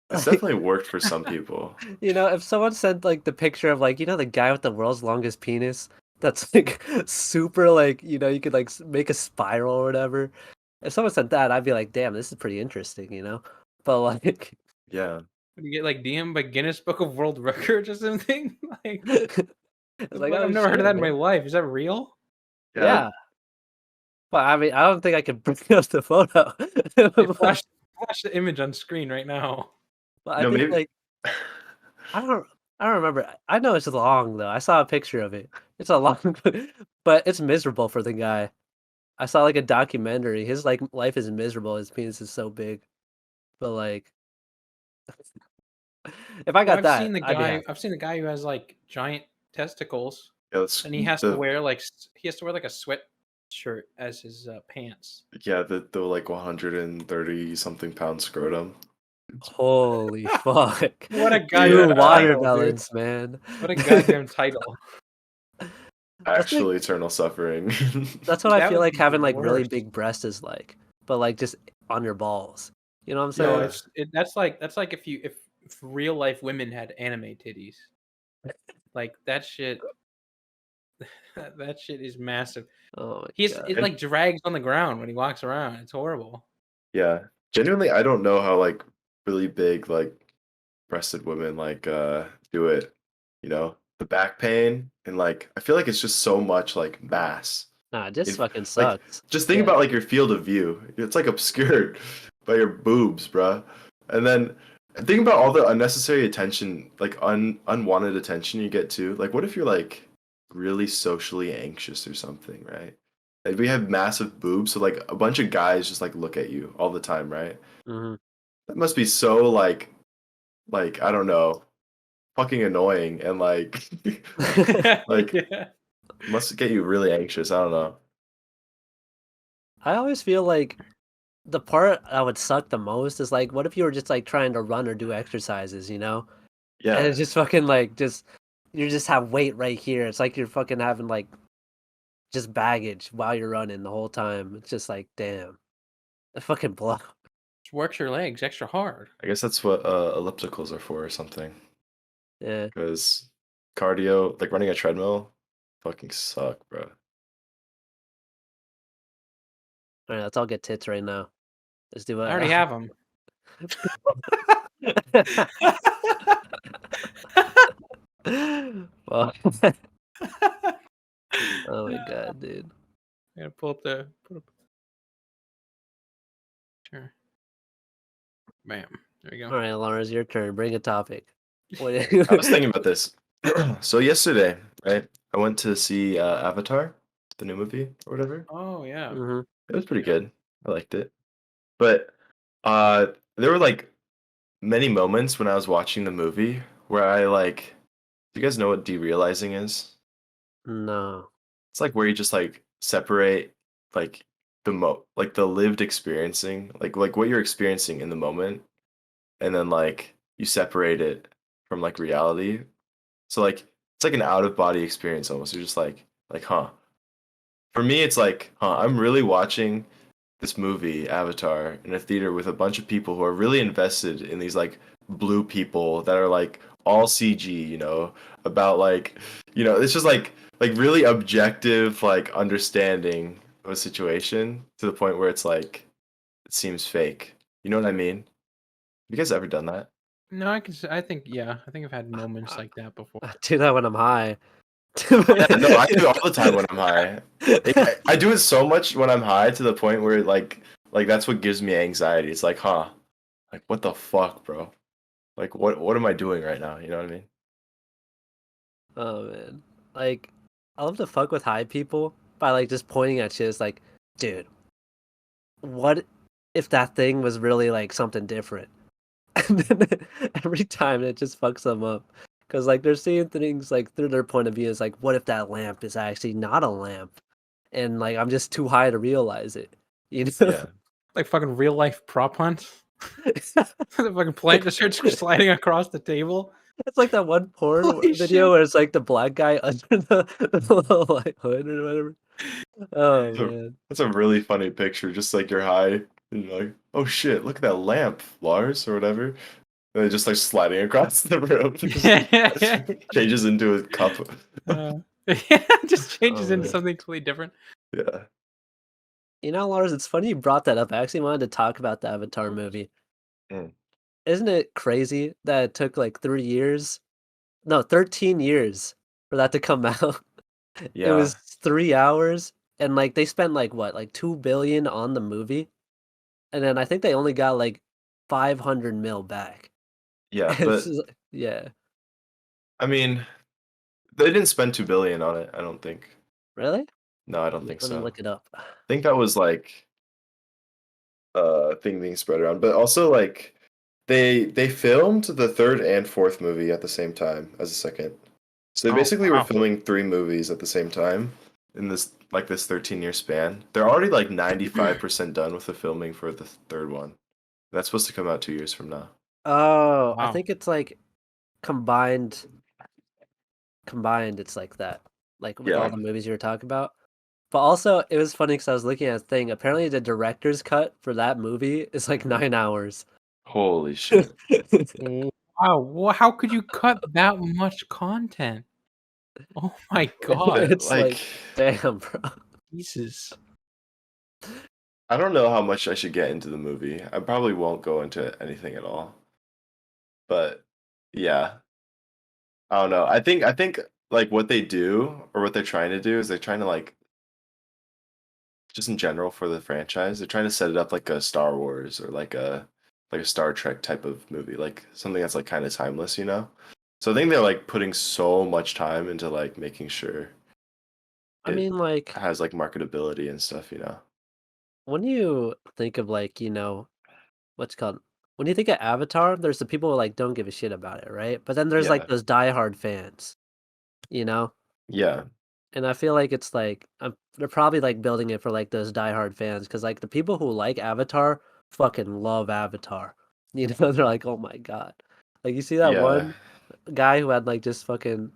it's Like, definitely worked for some people. if someone sent like the picture of like, the guy with the world's longest penis, that's like super like, you could like make a spiral or whatever. If someone sent that, I'd be like, "Damn, this is pretty interesting." But like, Yeah. would you get like DM by Guinness Book of World Records or something? Like, it's the like, fuck? "Oh I've never heard of shit, that in my man." life. Is that real? Yeah. Yeah. But I mean, I don't think I could bring up the photo. Hey, But flash the image on screen right now. but I think Maybe like I don't I don't remember. I know it's long though. I saw a picture of it. It's a long, but it's miserable for the guy. I saw like a documentary. His like life is miserable. His penis is so big. But like, if I Well, got that, I'd be happy. I've seen the guy who has like giant testicles, yeah, that's and he has to the wear he has to wear like a sweatshirt as his pants. yeah, the like 130 something pound scrotum. Holy fuck. What a Yeah. Two goddamn title, dude! watermelons, man. What a goddamn title. That's like Actually eternal suffering. that's what I That feel would like be the having like really worst. big breasts is like, but like just on your balls. You know what I'm No, saying? Yeah. that's like if real life women had anime titties. Like that shit. That shit is massive. Oh my It god. And like drags on the ground when he walks around. It's horrible. yeah. Genuinely I don't know how like really big like breasted women like do it, the back pain and like I feel like it's just so much like mass. Nah, this If fucking like sucks. just think Yeah. about like your field of view. It's like obscured by your boobs, bruh. And then think about all the unnecessary attention, like unwanted attention you get too. Like what if you're like really socially anxious or something, right? Like we have massive boobs, so like a bunch of guys just like look at you all the time, right? Hmm. That must be so like I don't know, fucking annoying and like like Yeah. must get you really anxious. I don't know. I always feel like the part that would suck the most is like, what if you were just like trying to run or do exercises? And Yeah. it's just fucking like you just have weight right here. It's like you're fucking having like just baggage while you're running the whole time. It's just like, damn. I fucking blow. Just works your legs extra hard. I guess that's what ellipticals are for or something. Yeah. Because cardio, like running a treadmill, fucking suck, bro. All right, let's all get tits right now. Let's do it. I already have them. Well, oh my god, dude. I gotta pull up the. Sure. Bam. There we go. All right, Lawrence, your turn. Bring a topic. What? I was thinking about this. So yesterday, right, I went to see Avatar, the new movie or whatever. Oh yeah. hmm It was pretty good. I liked it. But uh there were like many moments when I was watching the movie where I like, do you guys know what derealizing is? No. It's like where you just like separate like like the lived experiencing, like what you're experiencing in the moment, and then like you separate it from like reality. So like it's like an out of body experience almost. You're just like, huh. For me, it's like, huh, I'm really watching this movie, Avatar, in a theater with a bunch of people who are really invested in these like blue people that are like all CG, about like, it's just like really objective, like understanding of a situation to the point where it's like it seems fake. You know what I mean? You guys ever done that? No, I can. I think yeah. I think I've had moments like that before. I do that when I'm high. Yeah, no, I do it all the time when I'm high. Like, I do it so much when I'm high to the point where like that's what gives me anxiety. It's like, huh, like what the fuck, bro? Like what am I doing right now? You know what I mean? Oh man, like I love to fuck with high people by like just pointing at shit. It's like, dude, what if that thing was really like something different? And then every time it just fucks them up because like they're seeing things like through their point of view. It's like, what if that lamp is actually not a lamp? And like I'm just too high to realize it. You know? Yeah. Like fucking real life prop hunts. The fucking plant just starts sliding across the table. It's like that one porn Holy video shit. where it's like the black guy under the little like hood or whatever. Oh So man. that's a really funny picture. Just like you're high and you're like, oh shit, look at that lamp, Lars, or whatever. And it just like sliding across the room. Just changes into a cup. Yeah, just changes Oh, into man. something completely different. Yeah. You know, Lars, it's funny you brought that up. I actually wanted to talk about the Avatar movie. Mm. Isn't it crazy that it took like 3 years? No, 13 years for that to come out. It Yeah. was 3 hours, and like they spent like what, like 2 billion on the movie, and then I think they only got like 500 mil back. Yeah, It's but just, yeah, I mean, they didn't spend 2 billion on it, I don't think. really? No, I don't Let me, think let me so. look it up. I think that was like thing being spread around. But also like they filmed the third and fourth movie at the same time as the second. So they Oh, basically were wow. filming three movies at the same time in this 13-year span. They're already like 95% done with the filming for the third one. That's supposed to come out 2 years from now. Oh, I Wow. think it's like combined. Combined, it's like that, like with all Yeah. the movies you were talking about. But also, it was funny because I was looking at a thing. Apparently, the director's cut for that movie is like 9 hours. Holy shit. Wow. How could you cut that much content? Oh my god. It's Like like, damn, bro. Jesus. I don't know how much I should get into the movie. I probably won't go into anything at all. But yeah, I don't know. I think like what they do or what they're trying to do is they're trying to like just in general for the franchise, they're trying to set it up like a Star Wars or like a Star Trek type of movie, like something that's like kind of timeless, you know? So I think they're like putting so much time into like making sure I it mean, like, has like marketability and stuff, you know? when you think of like, what's it called? When you think of Avatar, there's the people who like don't give a shit about it, right? But then there's like Yeah. those diehard fans, you know? Yeah. And I feel like it's like they're probably like building it for like those diehard fans because like the people who like Avatar fucking love Avatar. You know, they're like, oh my god. Like you see that Yeah. one guy who had like just fucking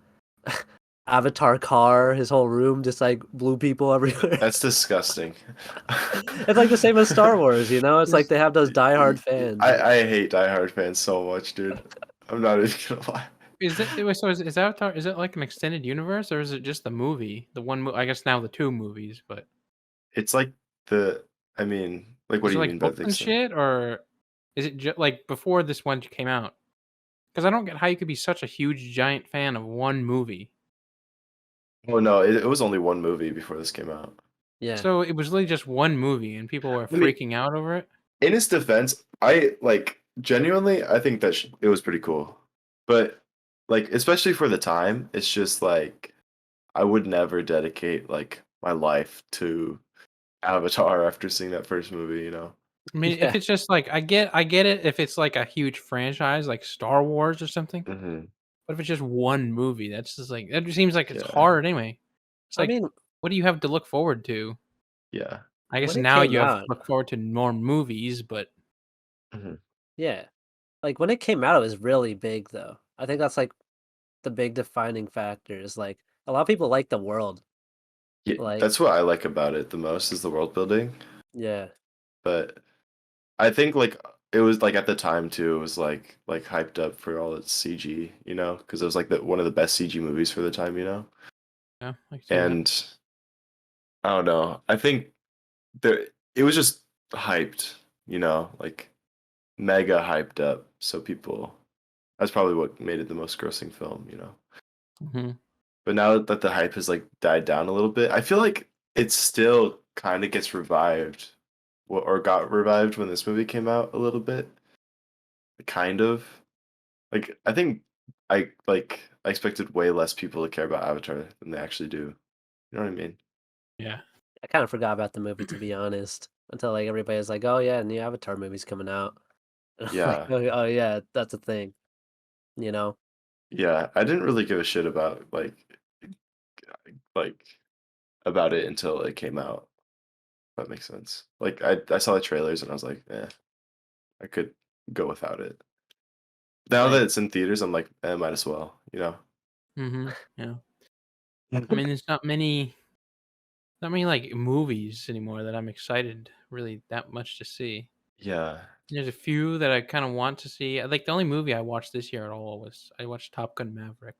Avatar car, his whole room just like blue people everywhere. That's disgusting. It's like the same as Star Wars, you know? It's like they have those diehard fans. I hate Die Hard fans so much, dude. I'm not even gonna lie. Is Avatar? Is it like an extended universe, or is it just the movie? The one, I guess now the two movies, but It's like the. I mean, like, what is do it you like mean by books the and extent? shit, or is it just like before this one came out? Because I don't get how you could be such a huge giant fan of one movie. Oh no, it was only one movie before this came out. Yeah. So it was literally just one movie, and people were I mean, freaking out over it. in his defense, I like genuinely, I think that it was pretty cool, but like, especially for the time, it's just like I would never dedicate like my life to Avatar after seeing that first movie. You know? I mean, if Yeah. it's just like I get it if it's like a huge franchise like Star Wars or something. Hmm. But if it's just one movie, that's just like that just seems like it's Yeah, hard anyway. It's I like, mean, what do you have to look forward to? yeah. I guess when it now came you have to out, look forward to more movies, but Hmm. yeah. Like when it came out, it was really big though. I think that's like the big defining factor is like a lot of people like the world. Yeah, Like, that's what I like about it the most is the world building. yeah. But I think like it was like at the time too, it was like hyped up for all its CG, you know, because it was like one of the best CG movies for the time, you know. yeah, I can see that. And I don't know, I think there it was just hyped, you know, like mega hyped up. So people, that's probably what made it the most grossing film, you know. Hmm. But now that the hype has like died down a little bit, I feel like it still kind of gets revived, or got revived when this movie came out a little bit, kind of. Like I think I expected way less people to care about Avatar than they actually do. You know what I mean? Yeah. I kind of forgot about the movie to be honest, until like everybody was like, "Oh yeah, new Avatar movie's coming out." And I'm like, Yeah, "Oh, oh yeah, that's a thing," you know? yeah. I didn't really give a shit about like about it until it came out. If that makes sense. Like I saw the trailers and I was like, I could go without it. Now that Like, it's in theaters, I'm like, might as well, you know? Hmm. Yeah. I mean, there's not many like movies anymore that I'm excited really that much to see. Yeah, There's a few that I kind of want to see. Like the only movie I watched this year at all was I watched Top Gun Maverick,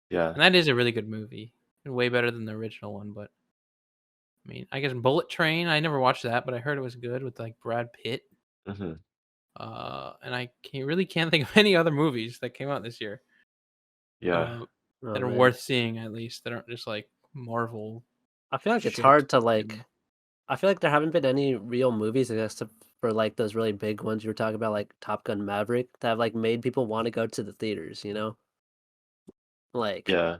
yeah. and that is a really good movie, way better than the original one. But I mean, I guess Bullet Train. I never watched that, but I heard it was good with like Brad Pitt. Hmm. And I can't think of any other movies that came out this year Yeah. uh, oh that are man. worth seeing at least that aren't just like Marvel I feel like it's shit. hard to You like know? I feel like there haven't been any real movies except for like those really big ones you were talking about, like Top Gun Maverick, that have like made people want to go to the theaters, you know? Like, Yeah.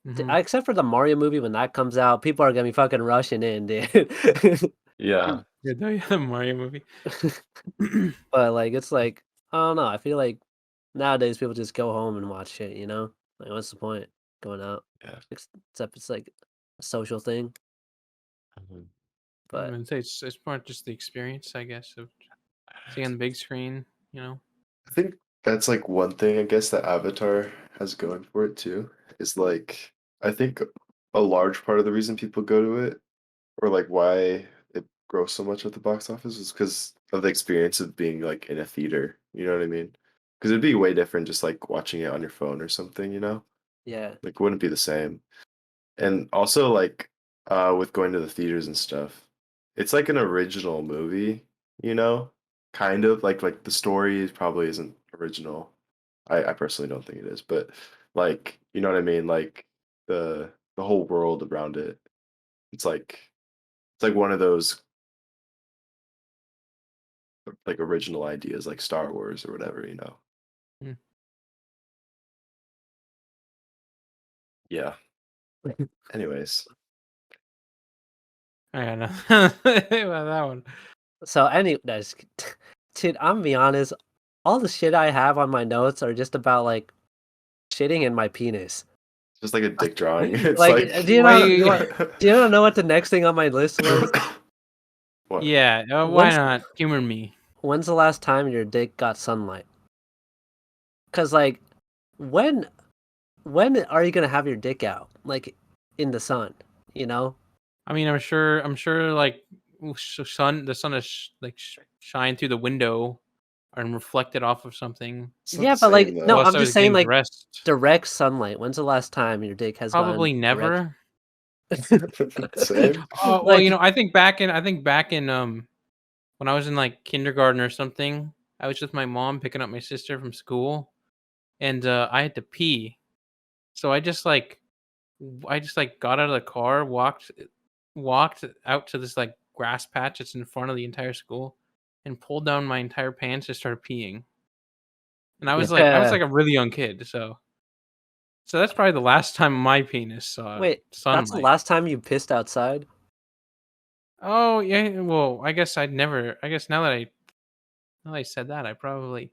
Mhm. except for the Mario movie when that comes out, people are gonna be fucking rushing in, dude. Yeah. Yeah, the Mario movie. But like, it's like I don't know. I feel like nowadays people just go home and watch shit, you know? Like, what's the point going out? Yeah. Except it's like a social thing. Mhm. I'm But gonna say it's more just the experience, I guess, of seeing on the big screen. You know. I think that's like one thing I guess that Avatar has going for it too. Is like I think a large part of the reason people go to it, or like why it grows so much at the box office, is because of the experience of being like in a theater. You know what I mean? Because it'd be way different just like watching it on your phone or something. You know, yeah, like it wouldn't be the same. And also like with going to the theaters and stuff, it's like an original movie, you know? Kind of like the story probably isn't original. I personally don't think it is, but like you know what I mean? Like the whole world around it. It's like one of those like original ideas like Star Wars or whatever, you know. Mm. Yeah. Anyways. I got nothing about that one. so any no, dude, I'm gonna be honest, all the shit I have on my notes are just about like shitting in my penis. Just like a dick drawing. It's Like, like do you Why know? you? Do you know what the next thing on my list was? What? Yeah. Why When's not humor me? when's the last time your dick got sunlight? Cause like, when when are you gonna have your dick out, like in the sun? You know? I mean, I'm sure, like the sun is shine through the window and reflected off of something It's not Yeah, the but like same no, though. whilst I'm I was just saying getting like dressed. direct sunlight. When's the last time your dick has gone Probably direct? never. Same. Oh well, Like I think back in when I was in like kindergarten or something, I was with my mom picking up my sister from school, and I had to pee. So I just like got out of the car, walked out to this like grass patch that's in front of the entire school, and pulled down my entire pants and started peeing. And I was yeah. like a really young kid, so that's probably the last time my penis saw Wait, that's the sunlight. last time you pissed outside? Oh yeah, well I guess I'd never. I guess now that I said that, I probably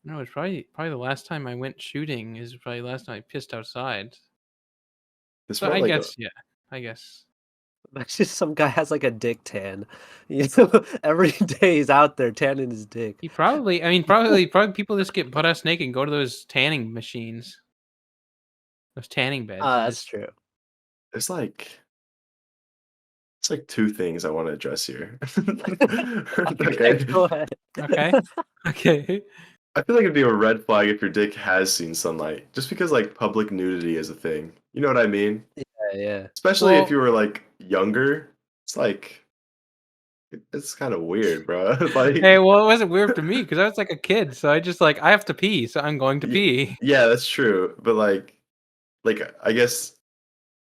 no. It's probably the last time I went shooting is probably the last time I pissed outside. It's So more I like guess yeah, I guess. Actually, some guy has like a dick tan. You know, every day he's out there tanning his dick. He probably. I mean, probably people just get butt ass naked and go to those tanning machines, those tanning beds, and That's just true. there's like it's like two things I want to address here. Okay, Okay. go ahead. okay, okay. I feel like it'd be a red flag if your dick has seen sunlight, just because like public nudity is a thing. You know what I mean? Yeah, yeah. Especially if Well, you were like younger. It's like it's kind of weird, bro. Like, hey, well, it wasn't weird to me because I was like a kid, so I just like I have to pee, so I'm going to y- pee. yeah, that's true. But like I guess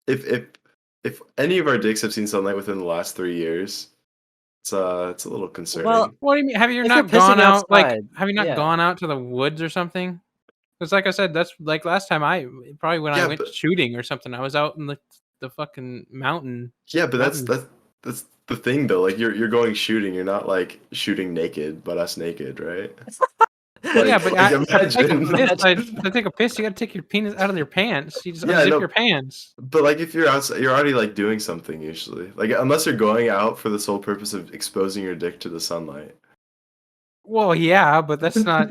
if if if any of our dicks have seen sunlight within the last 3 years, it's a little Well, concerning. What do you mean? Have you if you're not gone pissing out? Like, outside, have you not yeah. gone out to the woods or something? Because, like I said, that's like last time probably when I Yeah, went but shooting or something. I was out in the fucking yeah, but that's mountains. that's the thing though. Like you're going shooting. You're not like shooting naked, butt ass naked, right? Well, yeah, Like but like to take a imagine. piss, Imagine. to take a piss, you got to take your penis out of your pants. You just Yeah, I unzip your know. pants. But like if you're outside, you're already like doing something usually. Like unless you're going out for the sole purpose of exposing your dick to the sunlight. Well, yeah, but that's not.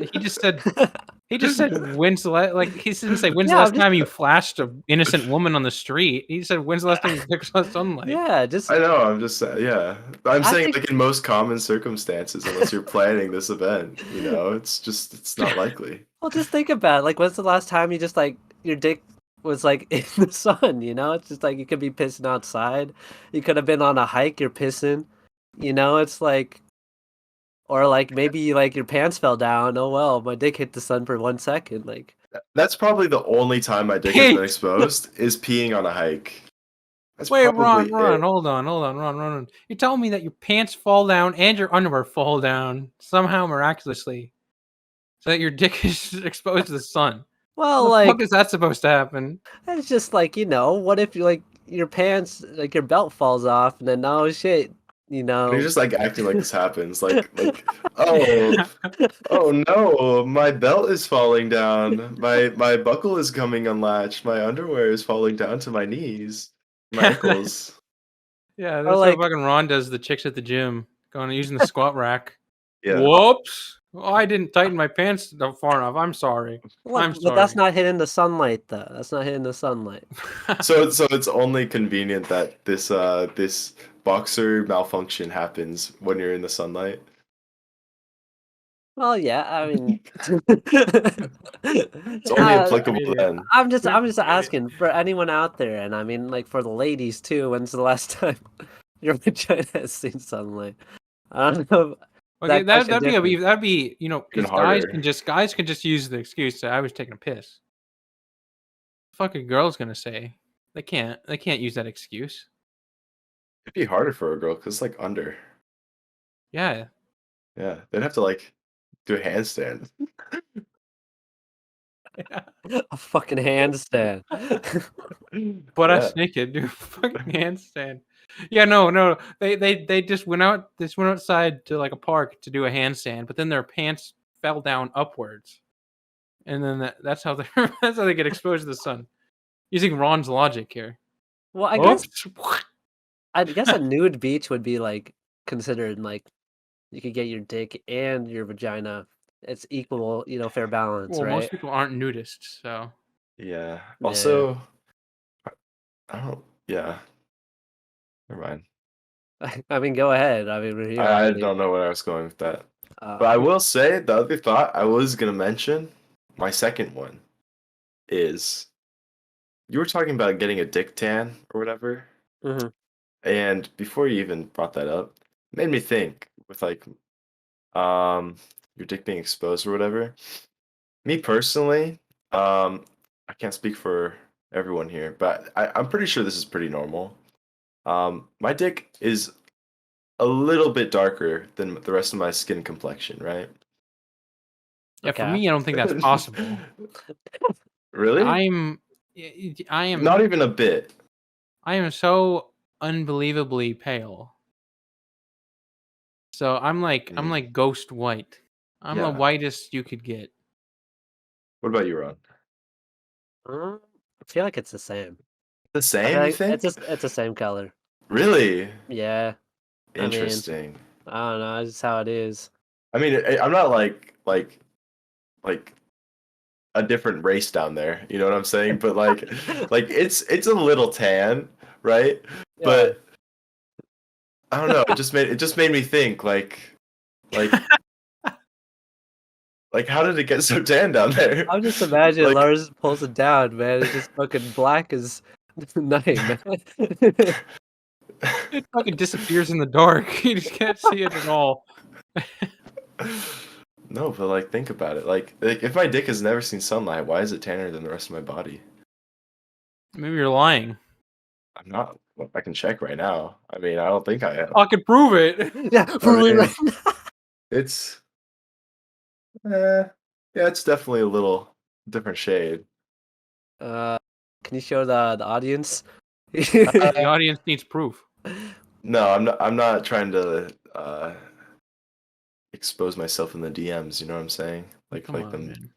He just said when's the like he didn't say when's the Yeah, I'm last just time you flashed a innocent woman on the street. He said when's the last time your dick saw sunlight. yeah, just I know, I'm just saying, yeah. I'm I saying think like in most common circumstances, unless you're planning this event, it's not likely. well just think about it. Like when's the last time you just like your dick was like in the sun, you know? It's just like you could be pissing outside. You could have been on a hike, you're pissing. You know, it's like or like maybe like your pants fell down. Oh well, my dick hit the sun for 1 second. Like That's probably the only time my dick has been Hey, exposed is peeing on a hike. That's wait, probably Ron, it. hold on. You're telling me that your pants fall down and your underwear fall down somehow miraculously, so that your dick is exposed to the sun. well, How the fuck like is that supposed to happen? it's just like, you know, what if you like your pants like your belt falls off and then oh shit, you And you're know. just like acting like this happens. Oh, oh no, my belt is falling down. My buckle is coming unlatched. My underwear is falling down to my knees, my ankles. Yeah, Or that's what like fucking Ron does. The chicks at the gym going using the squat rack. Yeah. Whoops! Oh, I didn't tighten my pants far enough. I'm sorry. what I'm but that's sorry. not hitting the sunlight though. That's not hitting the sunlight. So it's only convenient that this boxer malfunction happens when you're in the sunlight. Well, yeah, I mean, It's only uh, You're an applicable idiot. then. I'm just You're an idiot. asking for anyone out there, and I mean, like for the ladies too. When's the last time your vagina has seen sunlight? I don't know. Okay, That question differs. that'd be Even because harder. guys can just use the excuse that I was taking a piss. Fucking girl's gonna say they can't use that excuse. It'd be harder for a girl because it's like under. Yeah. Yeah, they'd have to like do a handstand. A fucking handstand. Butt Yeah. ass naked, do a fucking handstand. Yeah, no. They just went out. They just went outside to like a park to do a handstand, but then their pants fell down upwards, and then that's how they that's how they get exposed to the sun. Using Ron's logic here. Well, Oops. I guess a nude beach would be like considered like you could get your dick and your vagina. It's equal, you know, fair balance, Well, right? most people aren't nudists, so Yeah. Yeah. Also, I don't. Yeah. Never mind. I mean, go ahead. I mean, we're here I already. don't know where I was going with that. Uh, But I will say the other thought I was gonna mention, my second one is you were talking about getting a dick tan or whatever, mhm. and before you even brought that up, it made me think with like um your dick being exposed or whatever. Me personally, I can't speak for everyone here, but I'm pretty sure this is pretty normal. My dick is a little bit darker than the rest of my skin complexion, right? Yeah, for Okay. me, I don't think that's possible. Really? I'm, I am, Not even a bit. I am so unbelievably pale. So I'm Mm, like ghost white. I'm the yeah. whitest you could get. What about you, Ron? I feel like it's the same. The I feel same, you like think? it's the same color. Really? Yeah. I mean, Interesting. I don't know. It's just how it is. I mean, I'm not like a different race down there. You know what I'm saying? But like it's a little tan, right? Yeah. But I don't know. It just made me think like like how did it get so tan down there? I'm just imagining Like Lars pulls it down, man. It's just fucking black as night, man. It fucking disappears in the dark. You just can't see it at all. no, but like think about it. Like if my dick has never seen sunlight, why is it tanner than the rest of my body? Maybe you're lying. I'm not. Well, I can check right now. I mean, I don't think I am. I could prove it. Yeah, I for me mean, right now. it's yeah, it's definitely a little different shade. Uh, can you show the audience? The Uh, audience needs proof. no, I'm not. I'm not trying to expose myself in the DMs. You know what I'm saying? Come Like on, them man.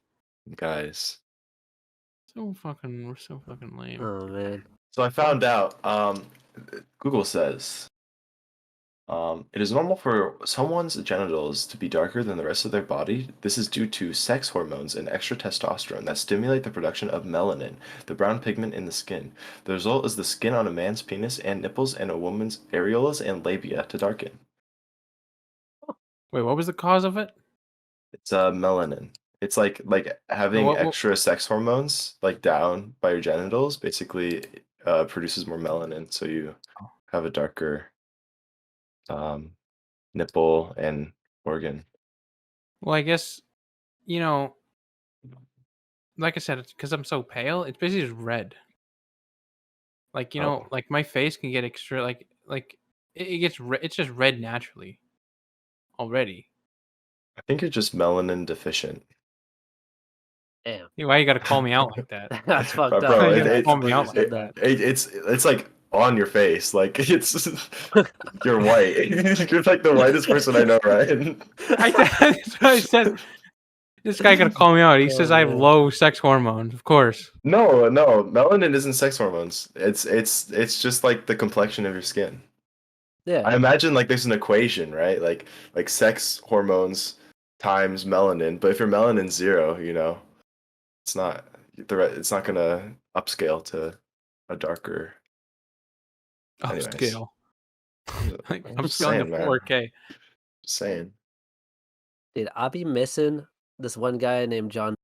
guys. We're so fucking lame. Oh man. So I found out. Google says it is normal for someone's genitals to be darker than the rest of their body. This is due to sex hormones and extra testosterone that stimulate the production of melanin, the brown pigment in the skin. The result is the skin on a man's penis and nipples and a woman's areolas and labia to darken. Wait, what was the cause of it? It's melanin. It's like No, having extra sex hormones like down by your genitals basically produces more melanin, so you have a darker um, nipple and organ. well, I guess, you know, like I said, it's because I'm so pale. It's basically just red. Like Oh, like my face can get extra like it gets it's just red naturally already. I think you're just melanin deficient. Damn. Why you got to call me out like that? That's fucked But up. Why bro, I you it, got to can't it, call me believe you out like said it, that. it's like on your face. Like it's you're white. You're like the whitest person I know, Ryan. that's what I said. This guy got to call me out. He says Oh I have man. low sex hormones. Of course. No, melanin isn't sex hormones. It's just like the complexion of your skin. Yeah. I imagine like there's an equation, right? Like sex hormones times melanin. But if your melanin's zero, it's not it's not gonna upscale to a darker. Anyways, Upscale. Like I'm I'm just scaling to saying, man. 4K. Just saying. Dude, I'll be missing this one guy named John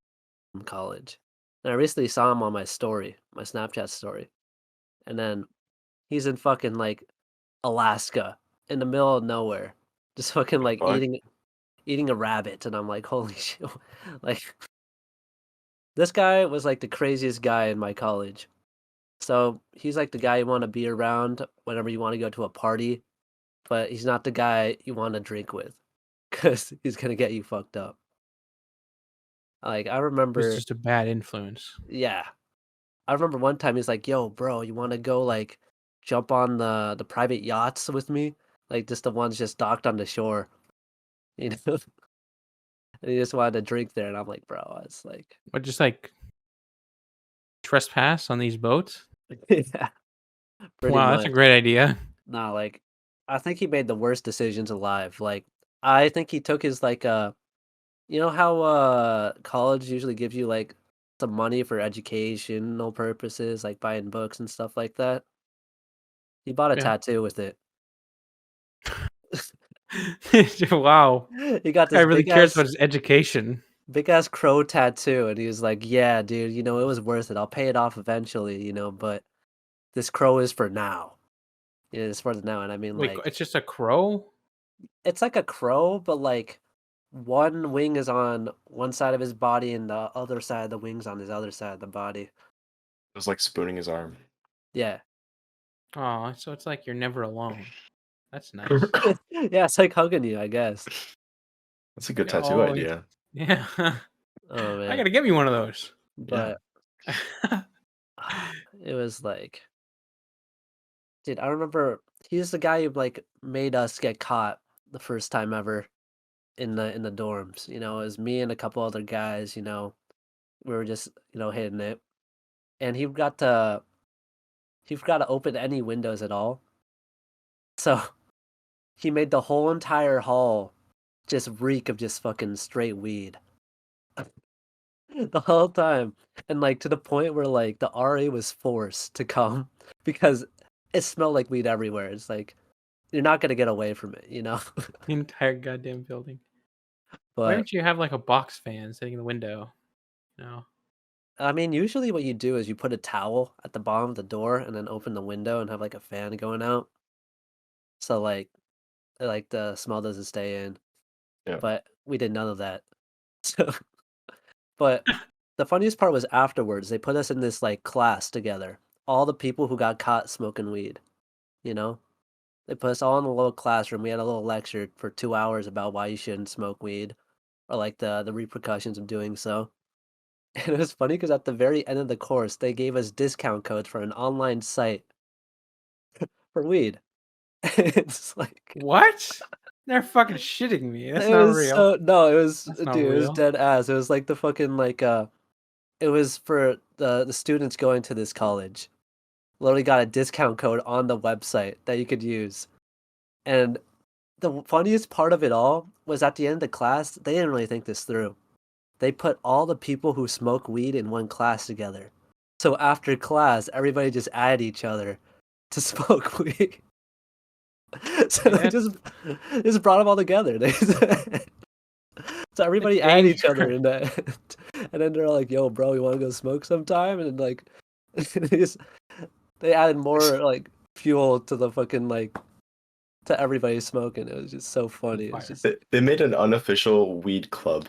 from college. And I recently saw him on my story, my Snapchat story. And then he's in fucking like Alaska in the middle of nowhere. Just fucking like Fuck. eating a rabbit. And I'm like, holy shit. Like this guy was like the craziest guy in my college. So he's like the guy you want to be around whenever you want to go to a party, but he's not the guy you want to drink with because he's gonna get you fucked up. Like I It's remember, just a bad influence. yeah, I remember one time he's like, "Yo, bro, you want to go like jump on the private yachts with me? Like just the ones just docked on the shore, you know?" And he just wanted to drink there, and I'm like, "Bro, I was like, But just like trespass on these boats. yeah, pretty Wow, that's a much." great idea. Nah, like I think he made the worst decisions alive. Like I think he took his like you know how college usually gives you like some money for educational purposes, like buying books and stuff like that. He bought a Yeah. tattoo with it. Wow. He got Guy this really cares about his education. big ass crow tattoo, and he was like, "Yeah, dude, it was worth it. I'll pay it off eventually, but this crow is for now. It's for the now." And I mean, Wait, like, it's just a crow? it's like a crow, but like one wing is on one side of his body, and the other side of the wing's on his other side of the body. It was like spooning his arm. Yeah. Oh, so it's like you're never alone. That's nice. Yeah, it's like hugging you, I guess. That's a good Yeah, tattoo always. idea. Yeah. Oh I man. gotta get me one of those. But it was like, dude, I remember he's the guy who like made us get caught the first time ever in the dorms. It was me and a couple other guys, we were just, hitting it. And he forgot to open any windows at all. So he made the whole entire hall just reek of just fucking straight weed. The whole time. And like to the point where like the RA was forced to come because it smelled like weed everywhere. It's like you're not gonna get away from it, The entire goddamn building. Why But don't you have like a box fan sitting in the window? No. I mean, usually what you do is you put a towel at the bottom of the door and then open the window and have like a fan going out. So like the smell doesn't stay in. Yeah. But we did none of that. So but the funniest part was afterwards, they put us in this like class together. All the people who got caught smoking weed, you know? They put us all in a little classroom. We had a little lecture for 2 hours about why you shouldn't smoke weed or like the repercussions of doing so. And it was funny because at the very end of the course, they gave us discount codes for an online site for weed. It's like What? They're fucking shitting me. That's it not was real. so no, it was That's dude, not it was real. dead ass. It was like the fucking like it was for the students going to this college. Literally got a discount code on the website that you could use. And the funniest part of it all was at the end of the class, they didn't really think this through. They put all the people who smoke weed in one class together. So after class, everybody just added each other to smoke weed. So Like, they just brought them all together. So everybody that's added each other dangerous. in that, and then they're like, "Yo, bro, you want to go smoke sometime?" And then, like, they added more like fuel to the fucking like to everybody smoking. It was just so funny. It was Fire. just They made an unofficial weed club.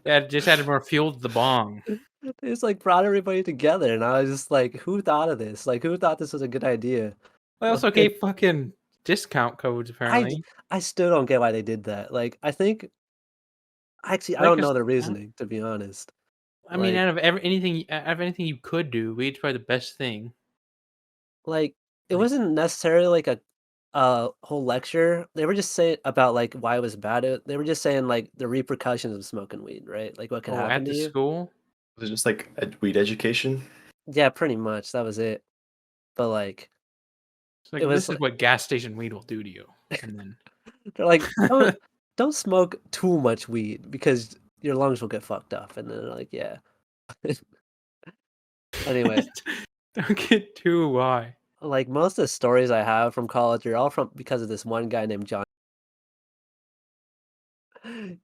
Yeah, just added more fuel to the bong. they just like brought everybody together, and I was just like, "Who thought of this? Like, who thought this was a good idea?" They also gave fucking discount codes I apparently. I still don't get why they did that. Like, I think actually I Like, don't know the reasoning, to be honest. I mean, Like, out of anything you could do, weed's probably the best thing. like it Like, wasn't necessarily like a whole lecture. They were just saying about like why it was bad. They were just saying like the repercussions of smoking weed, right? Like what could oh, happen at to the you. school. Was it just like weed education? Yeah, pretty much. That was it. But like It's it like was this is like what gas station weed will do to you, and then they're like don't smoke too much weed because your lungs will get fucked up. And then they're like, yeah. Anyway, don't get too high. like most of the stories I have from college are all from because of this one guy named John.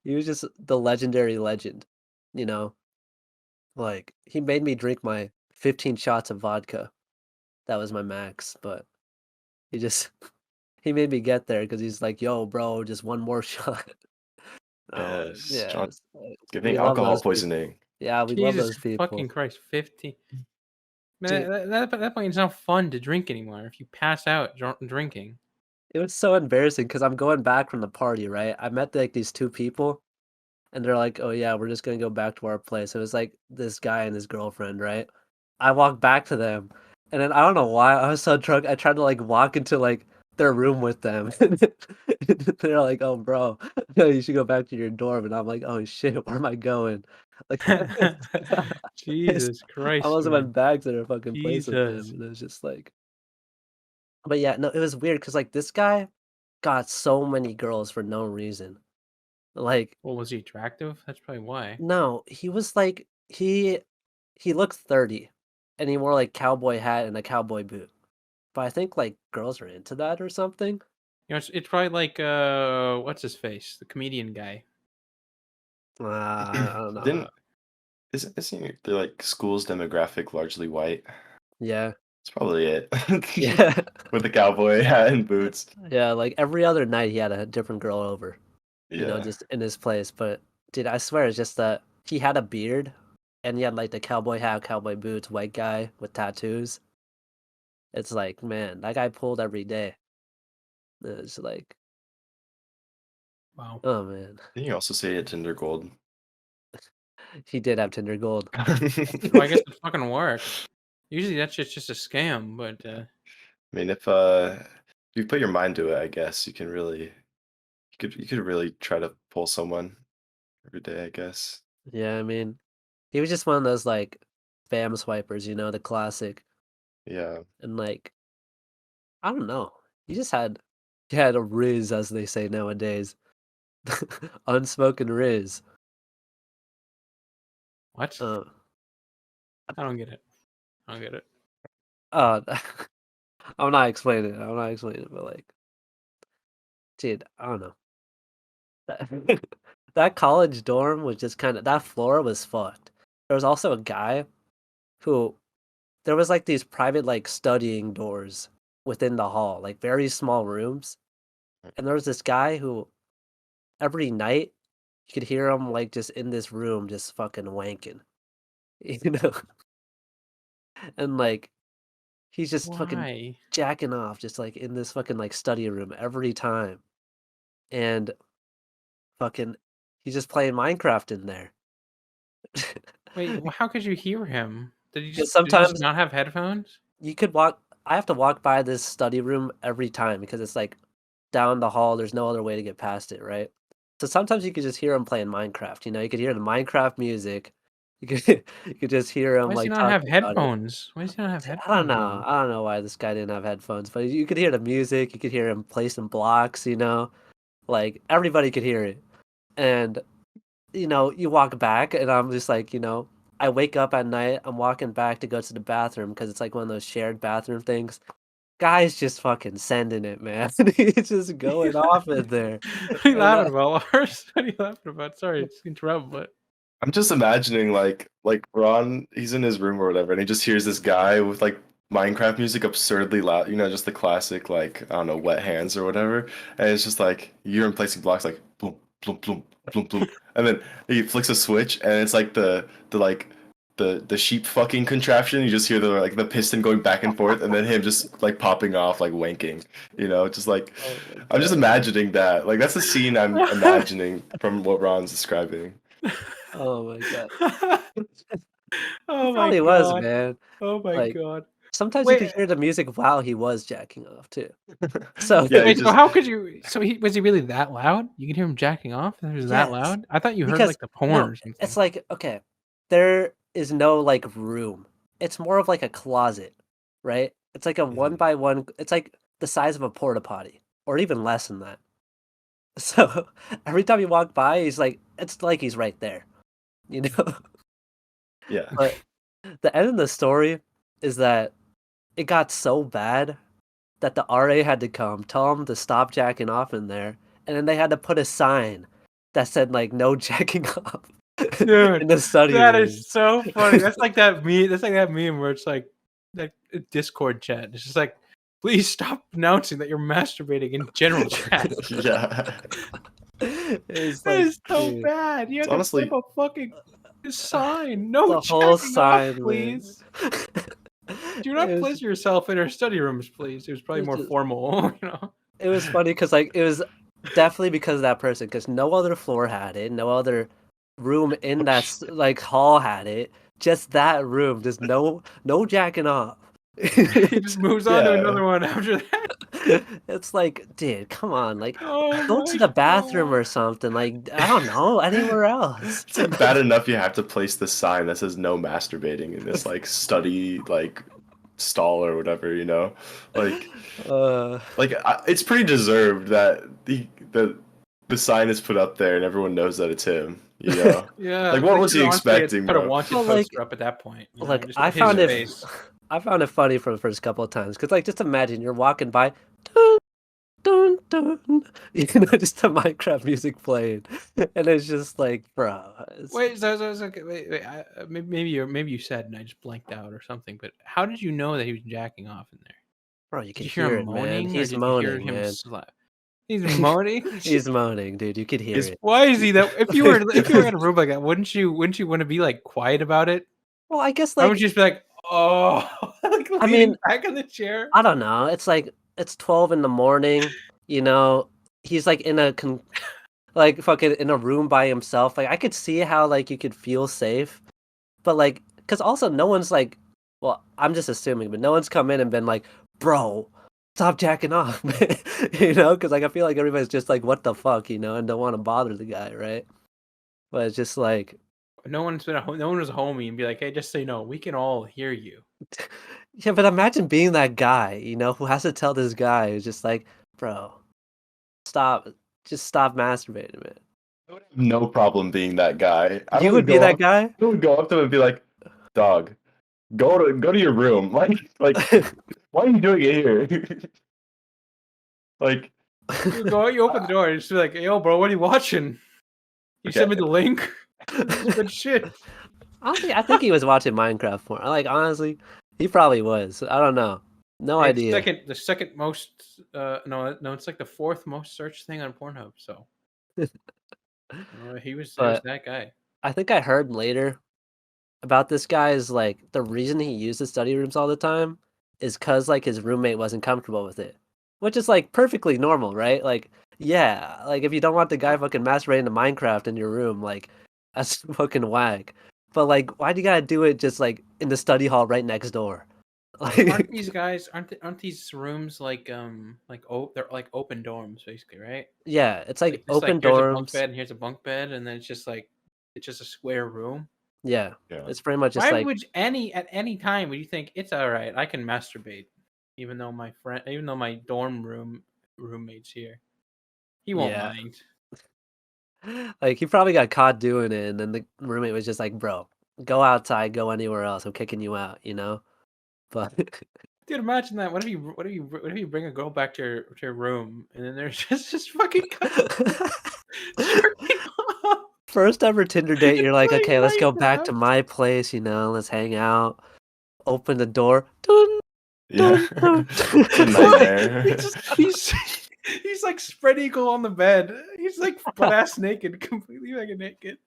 He was just the legendary legend, you know. Like he made me drink my 15 shots of vodka. That was my max, but he just he made me get there because he's like, "Yo, bro, just one more shot." Oh, Yes, yeah, John we giving love alcohol those people. poisoning. Yeah, we love Jesus those people. fucking Christ, 15. Dude, Man, at that point, it's not fun to drink anymore if you pass out drinking. it was so embarrassing because I'm going back from the party, right? I met like these two people, and they're like, "Oh yeah, we're just gonna go back to our place." It was like this guy and his girlfriend, right? I walked back to them, and then I don't know why I was so drunk. I tried to like walk into like their room with them. They're like, "Oh, bro, no, you should go back to your dorm." And I'm like, "Oh shit, where am I going?" Like, Jesus I Christ, almost man. went back to their fucking place with them, Jesus. and it was just like, but yeah, no, it was weird because like this guy got so many girls for no reason. Like, Well, was he attractive? That's probably why. no, he was like he looked 30, and he wore like cowboy hat and a cowboy boot. But I think like girls are into that or something. You know, it's probably like what's his face, the comedian guy. I don't know. Didn't isn't the like school's demographic largely white? Yeah, It's probably it. yeah, With the cowboy hat and boots. yeah. Like every other night, he had a different girl over. Yeah. Just in his place. But dude, I swear, it's just that he had a beard, and he had like the cowboy hat, cowboy boots, white guy with tattoos. It's like, man, that guy pulled every day. It's like, Wow. oh man, Didn't you also say it Tinder Gold? he did have Tinder Gold. Well, I guess it fucking works. Usually that's just a scam, but I mean, if you put your mind to it, I guess you could really try to pull someone every day, I guess. Yeah, I mean, he was just one of those like spam swipers, the classic. Yeah. And like, I don't know, he had a riz, as they say nowadays, unspoken riz. what? Uh, I don't get it. I don't get it. oh, I'm not explaining it. I'm not explaining it, but like, dude, I don't know. That, that college dorm was just that floor was fucked. There was also a guy who there was like these private like studying doors within the hall, like very small rooms. And there was this guy who every night you could hear him like just in this room just fucking wanking. You know? And like he's just fucking Why? jacking off just like in this fucking like study room every time. And fucking he's just playing Minecraft in there. Wait, how could you hear him? Because Did he just sometimes not have headphones? you could walk I have to walk by this study room every time because it's like down the hall, there's no other way to get past it, right? So sometimes you could just hear him playing Minecraft, you could hear the Minecraft music. You could you could just hear him Why does he like not have talking about it. headphones? Why does he not have I don't headphones know. on? I don't know why this guy didn't have headphones, but you could hear the music, you could hear him play some blocks, like everybody could hear it. And you walk back and I'm just like, I wake up at night, I'm walking back to go to the bathroom because it's like one of those shared bathroom things. Guy's just fucking sending it, man. He's just going off in there. What are you And laughing about, Lars? What are you laughing about? Sorry to interrupt, but I'm just imagining like Ron, he's in his room or whatever, and he just hears this guy with like Minecraft music absurdly loud, just the classic like I don't know, wet hands or whatever. And it's just like you hear him placing blocks like boom, boom, boom, boom, boom. And then he flicks a switch and it's like the like the sheep fucking contraption. You just hear the piston going back and forth and then him just like popping off like wanking, just like oh my I'm just god. imagining that. Like that's the scene I'm imagining from what Ron's describing. Oh my god. He oh my probably was, god. man. Oh my Like god. sometimes you Wait, could hear the music while he was jacking off too. So Yeah, he wait. So just how could you? So was he really that loud? You can hear him jacking off. It was that yes, loud. I thought you heard because like the porn no, or something. it's like okay, there is no like room. It's more of like a closet, right? It's like a one Mhm. by one. It's like the size of a porta potty, or even less than that. So every time you walk by, it's like he's right there, you know? Yeah. But the end of the story is that it got so bad that the RA had to come tell him to stop jacking off in there, and then they had to put a sign that said like no jacking off Dude, in the study that room. is so funny. That's like that meme. That's like that meme where it's like that Discord chat. It's just like, please stop announcing that you're masturbating in general chat. Yeah. It's That like, is so dude, bad. You It's have to put up honestly a fucking sign. No the whole jacking off, sign, man. please. Do not It was, pleasure yourself in our study rooms, please. It was probably it more just, formal, you know. it was funny because like it was definitely because of that person because no other floor had it, no other room in that like hall had it. Just that room, just no jacking off. He just It's, moves on to yeah. another one after that. it's like, dude, come on, like Oh go to my the bathroom god. or something. Like I don't know, anywhere else. It's like bad enough you have to place the sign that says no masturbating in this like study like stall or whatever, Like Uh, it's pretty deserved that the the sign is put up there and everyone knows that it's him. You know, Yeah. like what they was he should've honestly expecting, Put a bro? wanted Well, like- poster up at that point. You know, Like just I his found it, face. I found it funny for the first couple of times because like just imagine you're walking by, dun, dun, dun, just the Minecraft music playing, and it's just like, bro, Wait, okay, wait. Maybe you said, and I just blanked out or something. But how did you know that he was jacking off in there? bro, you Did can you hear hear him it, man. moaning, or He's did you hear moaning, him man. slap? He's moaning. He's moaning, dude. You could hear He's- it. Why is he that? If you were in a room like that, wouldn't you want to be like quiet about it? Well, I guess Why like would you just be like, oh, like I leaning mean, back in the chair? I don't know. It's like it's 12 in the morning. You know, he's like in a like fucking in a room by himself. Like I could see how like you could feel safe, but like because also no one's like, well, I'm just assuming, but no one's come in and been like, bro, stop jacking off, man. You know, because like I feel like everybody's just like, what the fuck, you know, and don't want to bother the guy, right? But it's just like, No one was a homie and be like, hey, just so you know, we can all hear you. yeah, but imagine being that guy, you know, who has to tell this guy who's just like, bro, stop, just stop masturbating, man. I would have no problem being that guy. You would be that guy? I would go up to him and be like, "Dog, go to your room. Like, why are you doing it here? Like, You open the door and just be like, hey, yo, bro, what are you watching? You Okay. send me the link. It's good shit. Honestly, I think he was watching Minecraft more. Like, honestly, he probably was. I don't know. No It's idea. the second most. No, it's like the fourth most searched thing on Pornhub. So he was But that guy. I think I heard later about this guy is like the reason he used the study rooms all the time is because like his roommate wasn't comfortable with it, which is like perfectly normal, right? Like, yeah, like if you don't want the guy fucking masturbating to Minecraft in your room, like that's fucking whack. But like, why do you gotta do it just like in the study hall right next door? Aren't Like, these guys? Aren't these rooms like they're like open dorms basically, right? yeah, it's like Just open here's a bunk dorms. bed and here's a bunk bed, and then it's just a square room. Yeah, yeah, it's pretty much just Why like would at any time would you think it's all right? I can masturbate, even though my dorm roommate's here, he won't yeah. mind. Like he probably got caught doing it, and then the roommate was just like, "Bro, go outside, go anywhere else. I'm kicking you out," you know. But Dude, imagine that. What if you bring a girl back to your room and then there's just fucking jerking off first ever Tinder date, you're and like, playing "Okay, let's go back to Minecraft. my place. You know, let's hang out." Open the door. Dun, yeah. dun, dun. It's a nightmare. He's like spread eagle on the bed. He's like butt ass naked, completely fucking naked.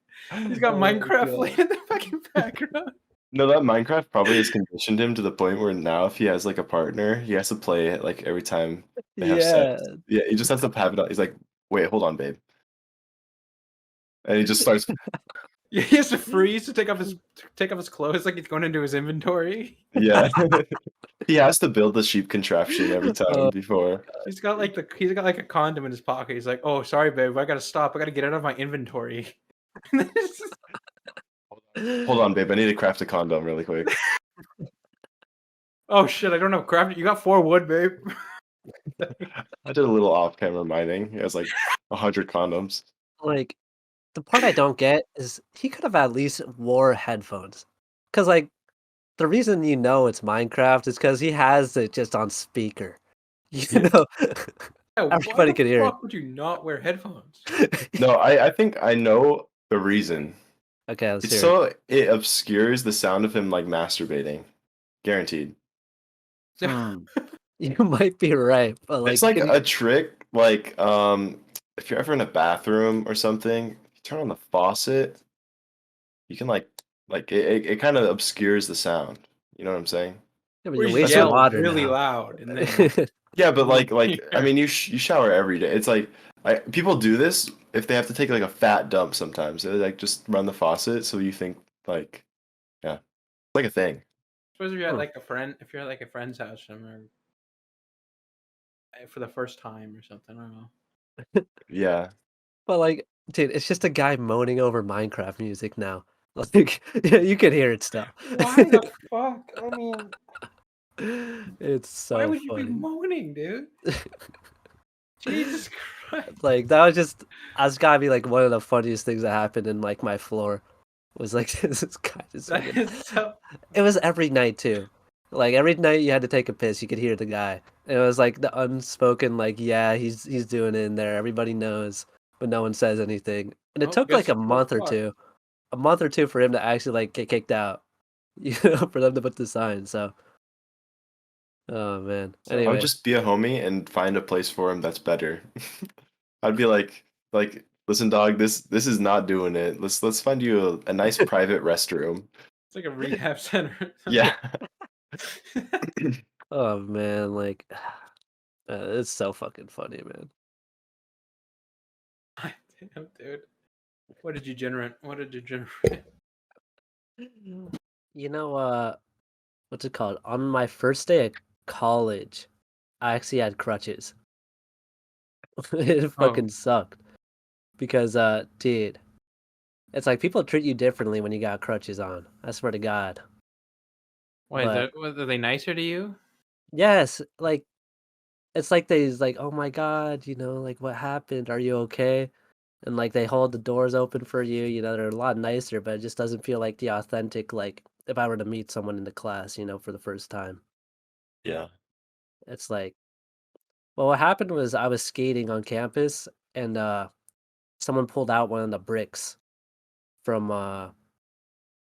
He's got Oh my Minecraft God. playing in the fucking background. No, that Minecraft probably has conditioned him to the point where now if he has like a partner, he has to play it like every time they have Yeah, sex. Yeah, he just has to have it on. He's like, "Wait, hold on, babe," and he just starts. Yeah, he has to freeze to take off his clothes like he's going into his inventory. Yeah, he has to build the sheep contraption every time Oh. before. He's got like a condom in his pocket. He's like, "Oh, sorry, babe, I gotta stop. I gotta get out of my inventory." Hold on, babe. I need to craft a condom really quick. Oh shit! I don't have craft. You got 4 wood, babe. I did a little off-camera mining. He has like 100 condoms. like the part I don't get is he could have at least wore headphones, because like the reason you know it's Minecraft is because he has it just on speaker. You know, Yeah, everybody why could the hear fuck would you not wear headphones? it. No, I think I know the reason. Okay, let's It's hear it. so it obscures the sound of him like masturbating. Guaranteed. Hmm. You might be right, but like, It's like can a trick, like if you're ever in a bathroom or something, you turn on the faucet, you can it kind of obscures the sound. You know what I'm saying? yeah, but Or you're you That's wasting what- yell water really now. loud and then Yeah, but like I Yeah. mean, you shower every day. It's like people do this if they have to take like a fat dump sometimes. They like just run the faucet, so you think like yeah, it's like a thing. suppose if you're at Hmm. like if you're at like a friend's house somewhere for the first time or something. I don't know. Yeah. But like, dude, it's just a guy moaning over Minecraft music now. Like, yeah, you can hear it still. Why the fuck? I mean, It's why so would you be funny. moaning, dude? Jesus Christ. Like that was just that's gotta be like one of the funniest things that happened in like my floor. Was like this guy just That fucking. is so. It was every night too. Like every night you had to take a piss, you could hear the guy. And it was like the unspoken, like, yeah, he's doing it in there. Everybody knows, but no one says anything. And it Oh, took like guess what? a month or two for him to actually like get kicked out. For them to put the sign. So, oh man. So I would Anyway, just be a homie and find a place for him that's better. I'd be like, listen, dog, this is not doing it. Let's find you a nice private restroom. it's like a rehab center. Yeah. oh man, like, it's so fucking funny, man. Damn, dude. What did you generate? What did you generate? You know, what's it called? On my first day at college, I actually had crutches. It Oh, fucking sucked because, dude, it's like people treat you differently when you got crutches on. I swear to God. why is But that? Are they nicer to you? yes, like it's like they's like, oh my God, like what happened? Are you okay? And like they hold the doors open for you. They're a lot nicer, but it just doesn't feel like the authentic. Like if I were to meet someone in the class, for the first time, Yeah. it's like, well, what happened was I was skating on campus and someone pulled out one of the bricks from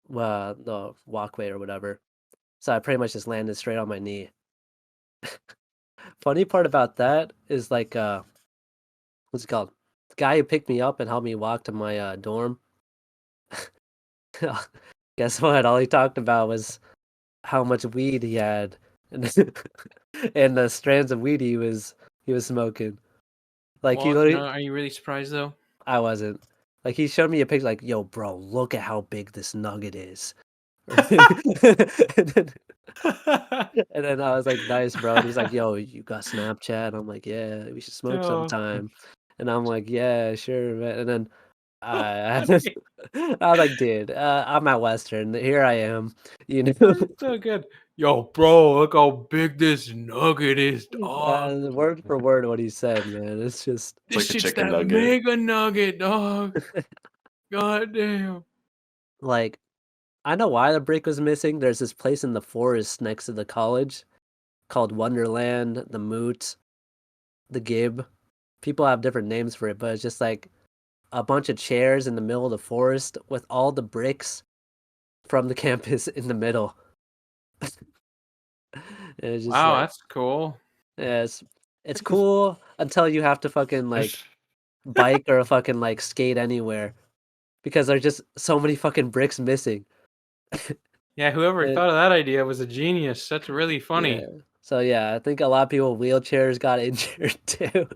the walkway or whatever. So I pretty much just landed straight on my knee. Funny part about that is like what's it called? The guy who picked me up and helped me walk to my dorm. Guess what? All he talked about was how much weed he had and and the strands of weed he was smoking. Like he Well, literally are you really surprised though? I wasn't. Like he showed me a picture like, yo, bro, look at how big this nugget is. and then, and then I was like, nice, bro. And he's like, yo, you got Snapchat? I'm like, yeah, we should smoke Oh, sometime. And I'm like, yeah, sure, man. And then I was like, dude, I'm at Western. Here I am, you know. that's so good. Yo, bro, look how big this nugget is, dog. Word for word what he said, man. It's just It's This like a shit's chicken that nugget. mega nugget, dog. God damn. like I know why the brick was missing. There's this place in the forest next to the college called Wonderland, the Moot, the Gib. People have different names for it, but it's just like a bunch of chairs in the middle of the forest with all the bricks from the campus in the middle. And it's just Wow, like, that's cool. yeah, it's cool until you have to fucking like bike or fucking like skate anywhere because there's just so many fucking bricks missing. Yeah, whoever It, thought of that idea was a genius. That's really yeah. funny. So yeah, I think a lot of people with wheelchairs got injured too.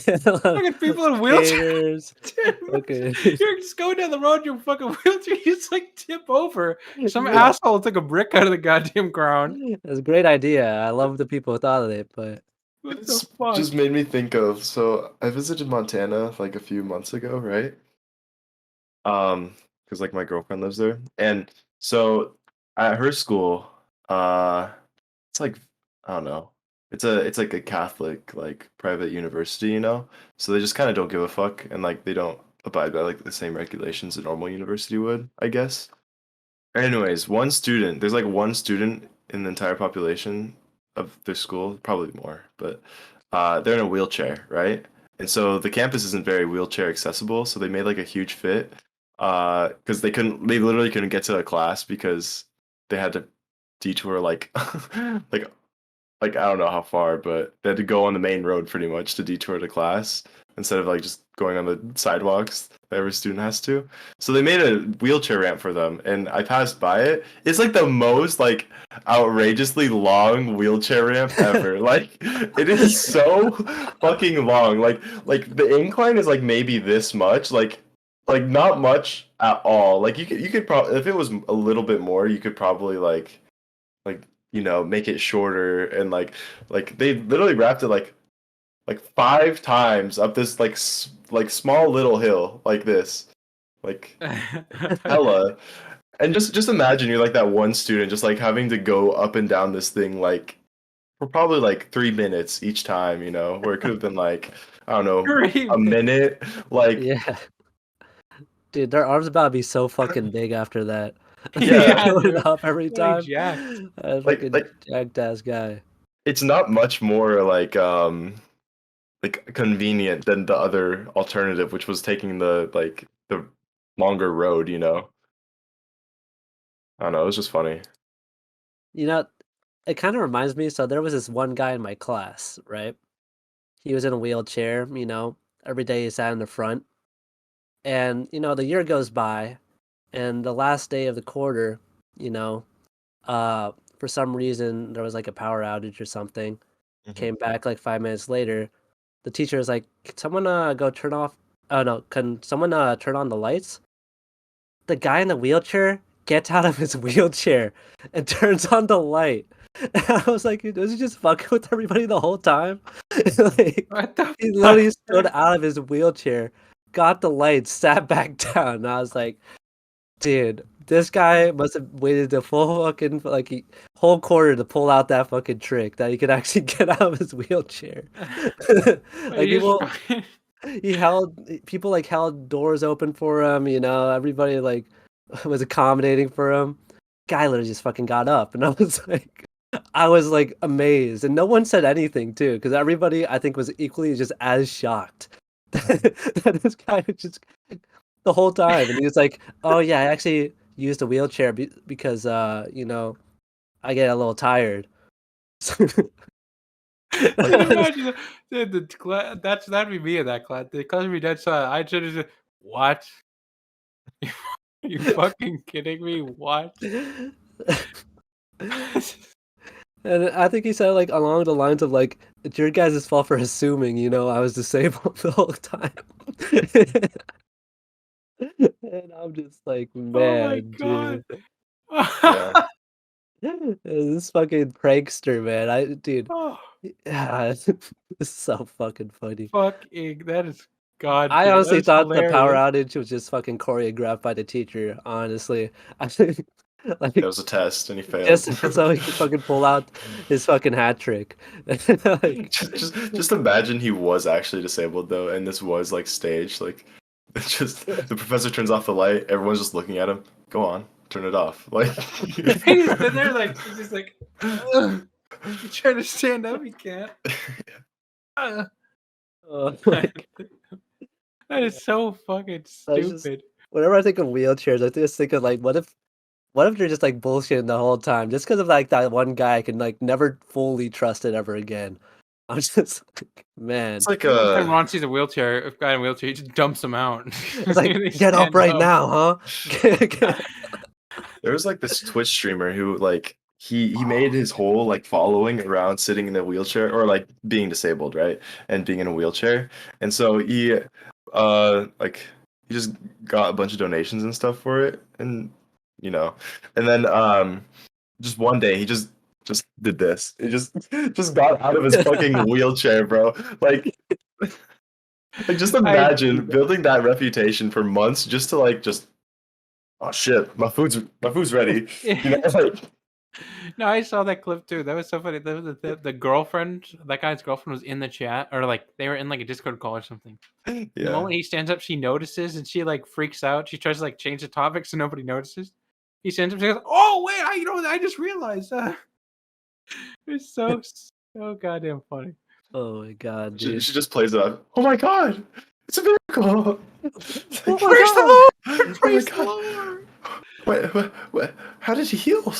And a lot of Look at people in wheelchairs. skaters. Okay. You're just going down the road, your fucking wheelchair, you just like tip over. Some Yeah. asshole took a brick out of the goddamn ground. It's a great idea. I love the people who thought of it, but What the It's fuck? just made me think of, so I visited Montana like a few months ago, right? Because like my girlfriend lives there. And so at her school, it's like, I don't know. It's like a Catholic like private university, you know? So they just kind of don't give a fuck and like they don't abide by like the same regulations a normal university would, I guess. Anyways, there's like one student in the entire population of their school, probably more, but they're in a wheelchair, right? And so the campus isn't very wheelchair accessible, so they made like a huge fit because they literally couldn't get to a class because they had to detour like like like I don't know how far, but they had to go on the main road pretty much to detour to class instead of like just going on the sidewalks that every student has to. So they made a wheelchair ramp for them, and I passed by it. It's like the most like outrageously long wheelchair ramp ever. Like it is so fucking long. Like the incline is like maybe this much. Like not much at all. Like you could probably if it was a little bit more, you could probably like make it shorter and like they literally wrapped it like 5 times up this like small little hill like this like hella. And just imagine you're like that one student just like having to go up and down this thing like for probably like 3 minutes each time, where it could have been like, I don't know, Three a minute. Like, Yeah. Dude, their arms about to be so fucking big after that. Yeah. Going dude. up every Really time. jacked. Fucking like jacked ass guy. it's not much more like convenient than the other alternative, which was taking the longer road. I don't know, it was just funny. You know, it kind of reminds me. So there was this one guy in my class, right? He was in a wheelchair, every day he sat in the front. And, the year goes by, and the last day of the quarter, you know, for some reason there was like a power outage or something. Came back like 5 minutes later. The teacher was like, "Can someone go turn off? Oh no, can someone turn on the lights?" The guy in the wheelchair gets out of his wheelchair and turns on the light. And I was like, was he just fucking with everybody the whole time? Like, What the he literally fuck? stood out of his wheelchair, got the light, sat back down. And I was like, dude, this guy must have waited the full fucking whole quarter to pull out that fucking trick that he could actually get out of his wheelchair. Like You just people, people held doors open for him. Everybody was accommodating for him. Guy literally just fucking got up, and I was like amazed, and no one said anything too, because everybody I think was equally just as shocked that this guy was just the whole time, and he was like, "Oh yeah, I actually used a wheelchair because I get a little tired." Can you imagine that'd be me in that class. The class would be dead silent. I should have just what? You fucking kidding me? What? And I think he said like along the lines of like, "It's your guys' fault for assuming, I was disabled the whole time." And I'm just like, Oh my man, god. dude. Yeah. This fucking prankster, man. Dude, Oh, yeah, it's so fucking funny. fucking that is god I tier. That honestly is thought the power hilarious. outage was just fucking choreographed by the teacher, honestly. I think, like, That was a test and he failed. just so he could fucking pull out his fucking hat trick. Like, just imagine he was actually disabled though, and this was like staged. Like, it's just the professor turns off the light, everyone's just looking at him. Go on, turn it off. Like, He's been there like he's just like ugh. He's trying to stand up, he can't. Uh, oh, that is so fucking I just- stupid. whenever I think of wheelchairs, I just think of like, what if they're just like bullshitting the whole time, just because of like that one guy I can like never fully trust it ever again. I'm just like, man. it's like Every time Ron sees a guy in a wheelchair, he just dumps him out. It's like, They get up stand right now, huh? there was like this Twitch streamer who like he made his whole like following around sitting in a wheelchair or like being disabled, right? And being in a wheelchair. And so like he just got a bunch of donations and stuff for it and and then just one day he just did this. He just got out of his fucking wheelchair, bro. Like just imagine building that reputation for months just to like just oh shit, my food's ready. Like, No, I saw that clip too. That was so funny. The girlfriend, that guy's girlfriend, was in the chat, or like they were in like a Discord call or something. The yeah. moment he stands up, she notices and she like freaks out. She tries to like change the topic so nobody notices. He stands up and goes, "Oh wait, I just realized." It's so goddamn funny. Oh my god, She dude. just plays it up. Oh my god, it's a miracle! It's like, Oh my praise the God. Lord! Oh my Praise the God. Lord! Wait, how did he heal?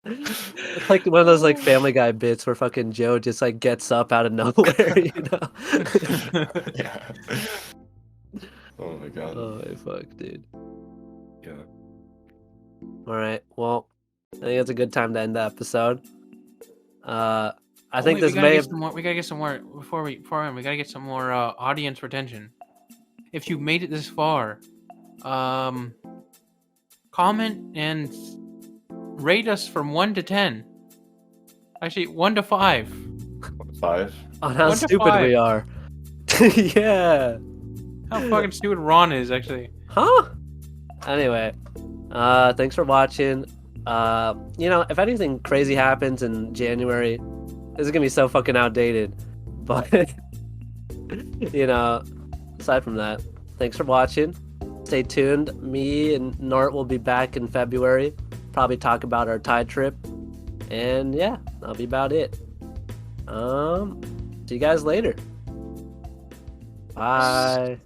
It's like one of those like Family Guy bits where fucking Joe just like gets up out of nowhere, Yeah. Oh my god. Oh my fuck, dude. Yeah. All right, well, I think it's a good time to end the episode. I think this may have. We gotta get some more before we end. We gotta get some more audience retention. If you made it this far, comment and rate us from 1 to 10. Actually, 1 to 5. 5. On how 1 to stupid 5. we are. Yeah. How fucking stupid Ron is, actually. Huh? Anyway, thanks for watching. You know, if anything crazy happens in January, this is gonna be so fucking outdated. But you know, aside from that, thanks for watching. Stay tuned. Me and Nort will be back in February. Probably talk about our Thai trip. And yeah, that'll be about it. See you guys later. Bye.